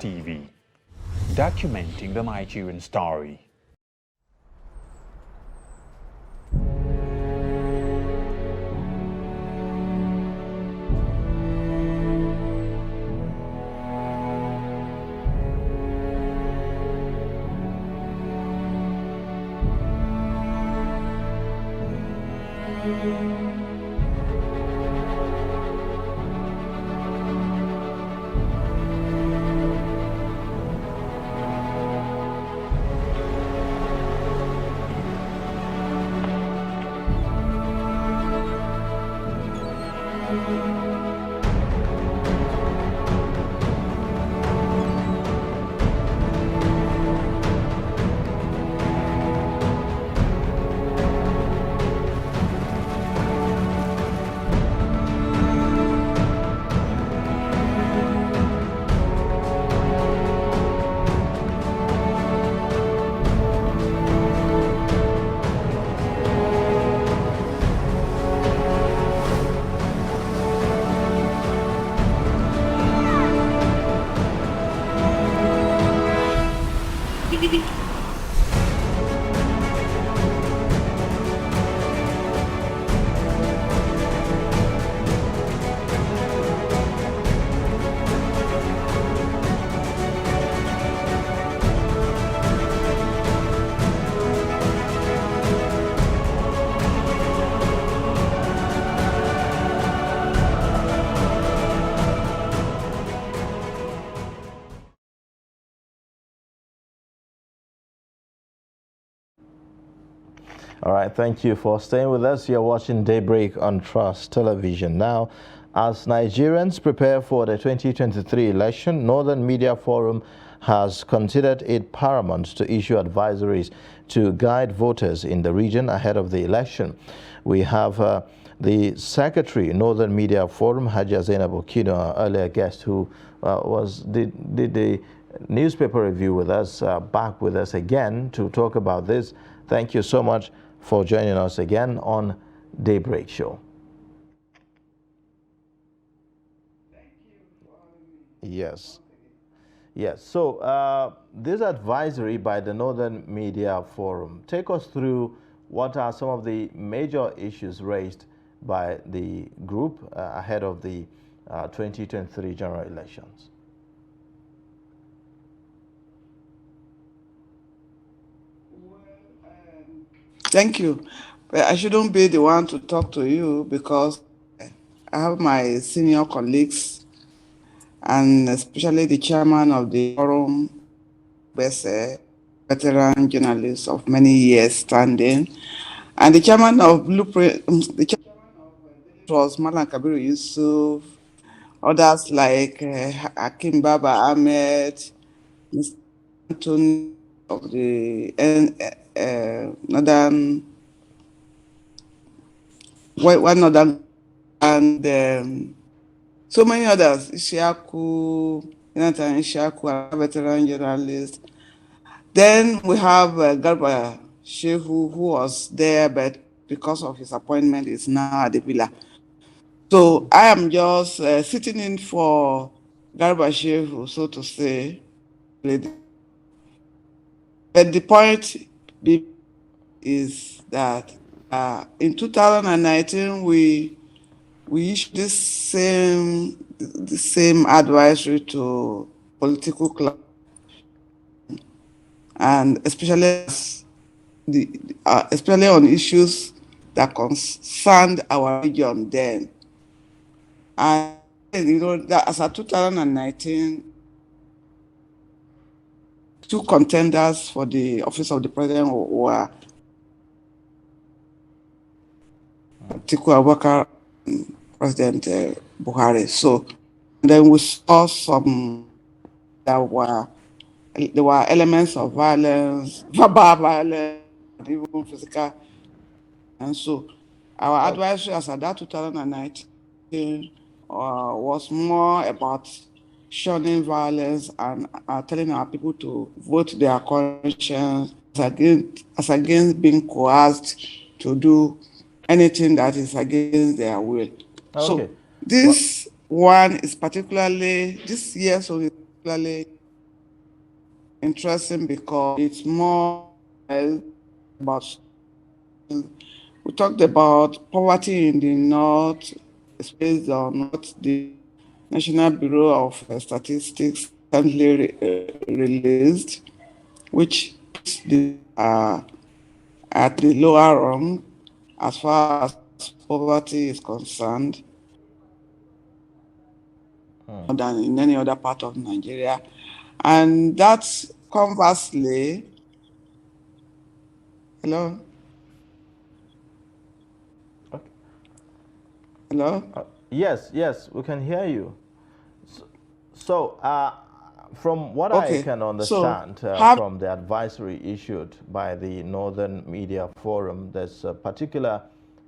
TV, documenting the Nigerian story. All right, thank you for staying with us. You're watching Daybreak on Trust Television. Now, as Nigerians prepare for the 2023 election, Northern Media Forum has considered it paramount to issue advisories to guide voters in the region ahead of the election. We have the Secretary, Northern Media Forum, Haja Zainab Okino, our earlier guest, who did the newspaper review with us, back with us again to talk about this. Thank you so much for joining us again on Daybreak Show. Yes. Yes. So this advisory by the Northern Media Forum, take us through what are some of the major issues raised by the group ahead of the 2023 general elections. Thank you. But I shouldn't be the one to talk to you because I have my senior colleagues and especially the chairman of the forum, Bese, veteran journalist of many years standing, and the chairman of Blueprint, the chairman was Malan Kabiru Yusuf, others like Hakim Baba Ahmed, Mr. Anthony of the Northern, one other, and so many others, Ishaku, Jonathan Ishaku, a veteran journalist. Then we have Garba Shehu, who was there, but because of his appointment, is now at the villa. So I am just sitting in for Garba Shehu, so to say. But the point is that in 2019, we issued the same advisory to political class, and especially especially on issues that concerned our region then. And you know that as of 2019, two contenders for the office of the president were Atiku Abubakar and President Buhari. So then we saw some there were elements of violence, verbal violence, and even physical. And so our advisory as at that 2019 was more about shunning violence and telling our people to vote their conscience as against being coerced to do anything that is against their will. Okay. So this one is particularly, this year, so particularly interesting because it's more about. We talked about poverty in the North. It's based on what the National Bureau of Statistics recently released, which puts at the lower rung as far as poverty is concerned, more than in any other part of Nigeria. And that's conversely, hello? Okay. Hello? Yes, we can hear you. So, from what I can understand from the advisory issued by the Northern Media Forum, there's a particular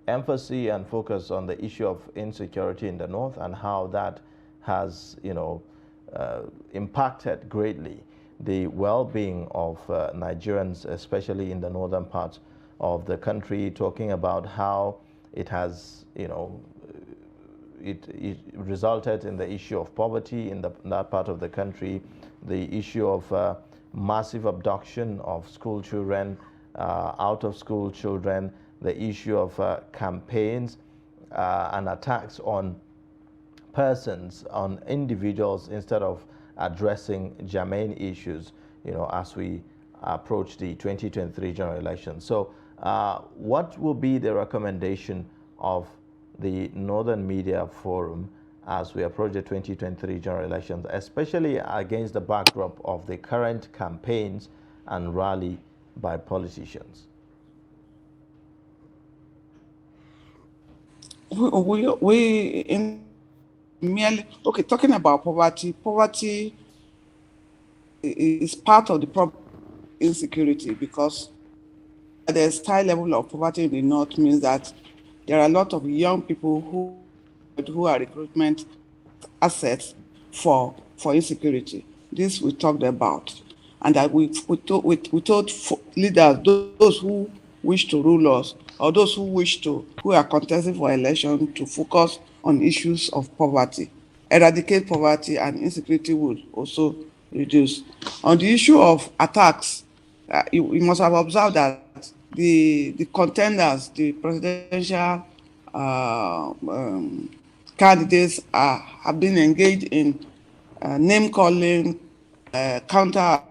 emphasis and focus on the issue of insecurity in the North and how that has, impacted greatly the well-being of Nigerians, especially in the northern parts of the country, talking about how it has, it resulted in the issue of poverty in that part of the country, the issue of massive abduction of school children, out of school children, the issue of campaigns and attacks on persons, on individuals, instead of addressing germane issues, as we approach the 2023 general election. So what will be the recommendation of the Northern Media Forum as we approach the 2023 general elections, especially against the backdrop of the current campaigns and rally by politicians? We in merely, okay, talking about poverty is part of the problem, insecurity, because there's high level of poverty in the North means that there are a lot of young people who are recruitment assets for insecurity. This we talked about, and that we told leaders, those who wish to rule us, or those who are contesting for election, to focus on issues of poverty, eradicate poverty, and insecurity would also reduce. On the issue of attacks, you must have observed that the contenders, the presidential candidates have been engaged in name calling, counter.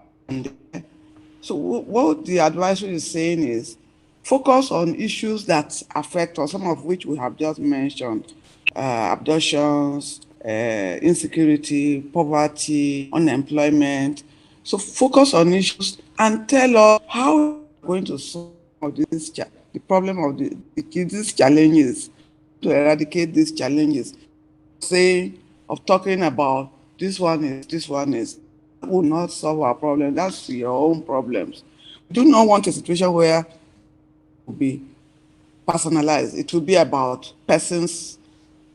So what the advisory is saying is focus on issues that affect us, some of which we have just mentioned: abductions, insecurity, poverty, unemployment. So focus on issues and tell us how we're going to solve this the problem of these challenges, to eradicate these challenges. Talking about this one is will not solve our problem. That's your own problems. We do not want a situation where it will be personalized. It will be about persons'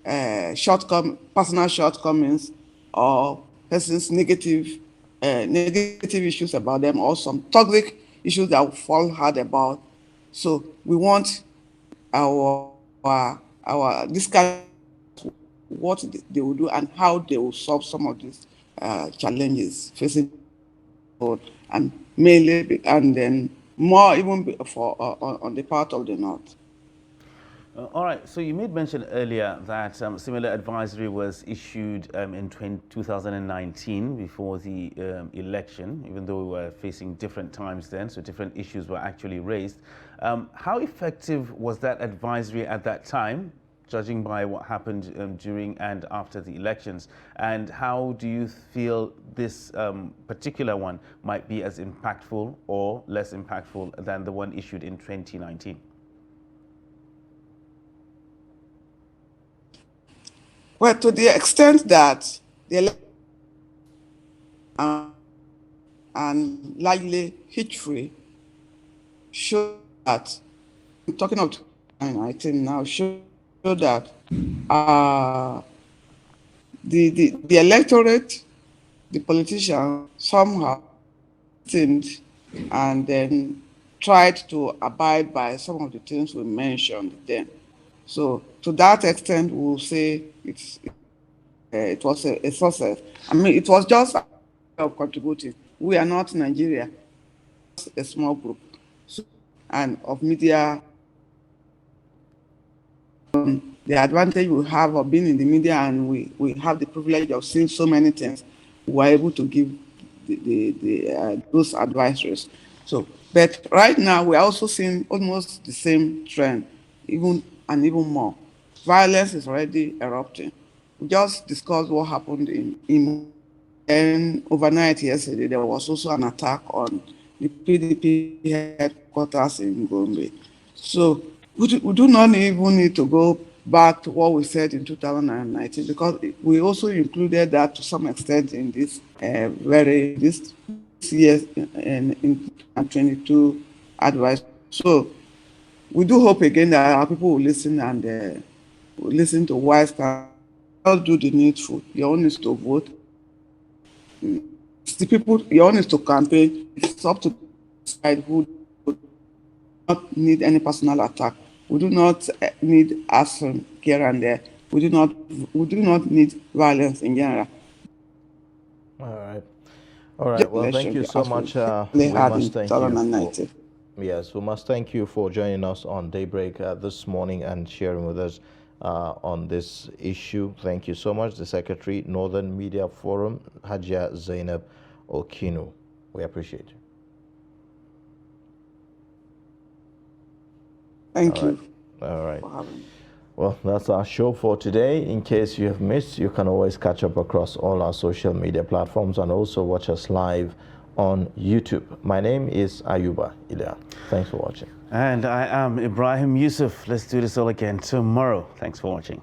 personal shortcomings, or persons' negative issues about them, or some toxic issues that will fall hard about. So we want our this kind of what they will do and how they will solve some of these challenges facing, and mainly, and then more even for on the part of the North. All right, so you made mention earlier that similar advisory was issued in 2019 before the election, even though we were facing different times then, so different issues were actually raised. How effective was that advisory at that time, judging by what happened during and after the elections? And how do you feel this particular one might be as impactful or less impactful than the one issued in 2019? Well, to the extent that the election and largely hit-free show that, I'm talking of 2019 now, show that the electorate, the politicians, somehow listened and then tried to abide by some of the things we mentioned then. So to that extent, we'll say it was a success. I mean, it was just of contributing. we are not Nigeria, it's a small group, and of media. The advantage we have of being in the media, and we have the privilege of seeing so many things, we're able to give those advisories. So, but right now we're also seeing almost the same trend, even more. Violence is already erupting. We just discussed what happened in Imo. And overnight yesterday, there was also an attack on the PDP headquarters in Gombe. So we do not even need to go back to what we said in 2019, because we also included that to some extent in this this year's in 2022 advice. So we do hope again that our people will listen and will listen to wise counsel, do the needful. Your own is to vote. It's the people, your own is to campaign. It's up to decide who do not need any personal attack. We do not need action here and there. We do not need violence in general. All right. All right. Well, thank you so much. We must thank you for joining us on Daybreak this morning and sharing with us on this issue. Thank you so much, the Secretary, Northern Media Forum, Hajia Zainab Okinu. We appreciate you. Thank you. All right. Well, that's our show for today. In case you have missed, you can always catch up across all our social media platforms and also watch us live on YouTube. My name is Ayuba Ilya. Thanks for watching. And I am Ibrahim Yusuf. Let's do this all again tomorrow. Thanks for watching.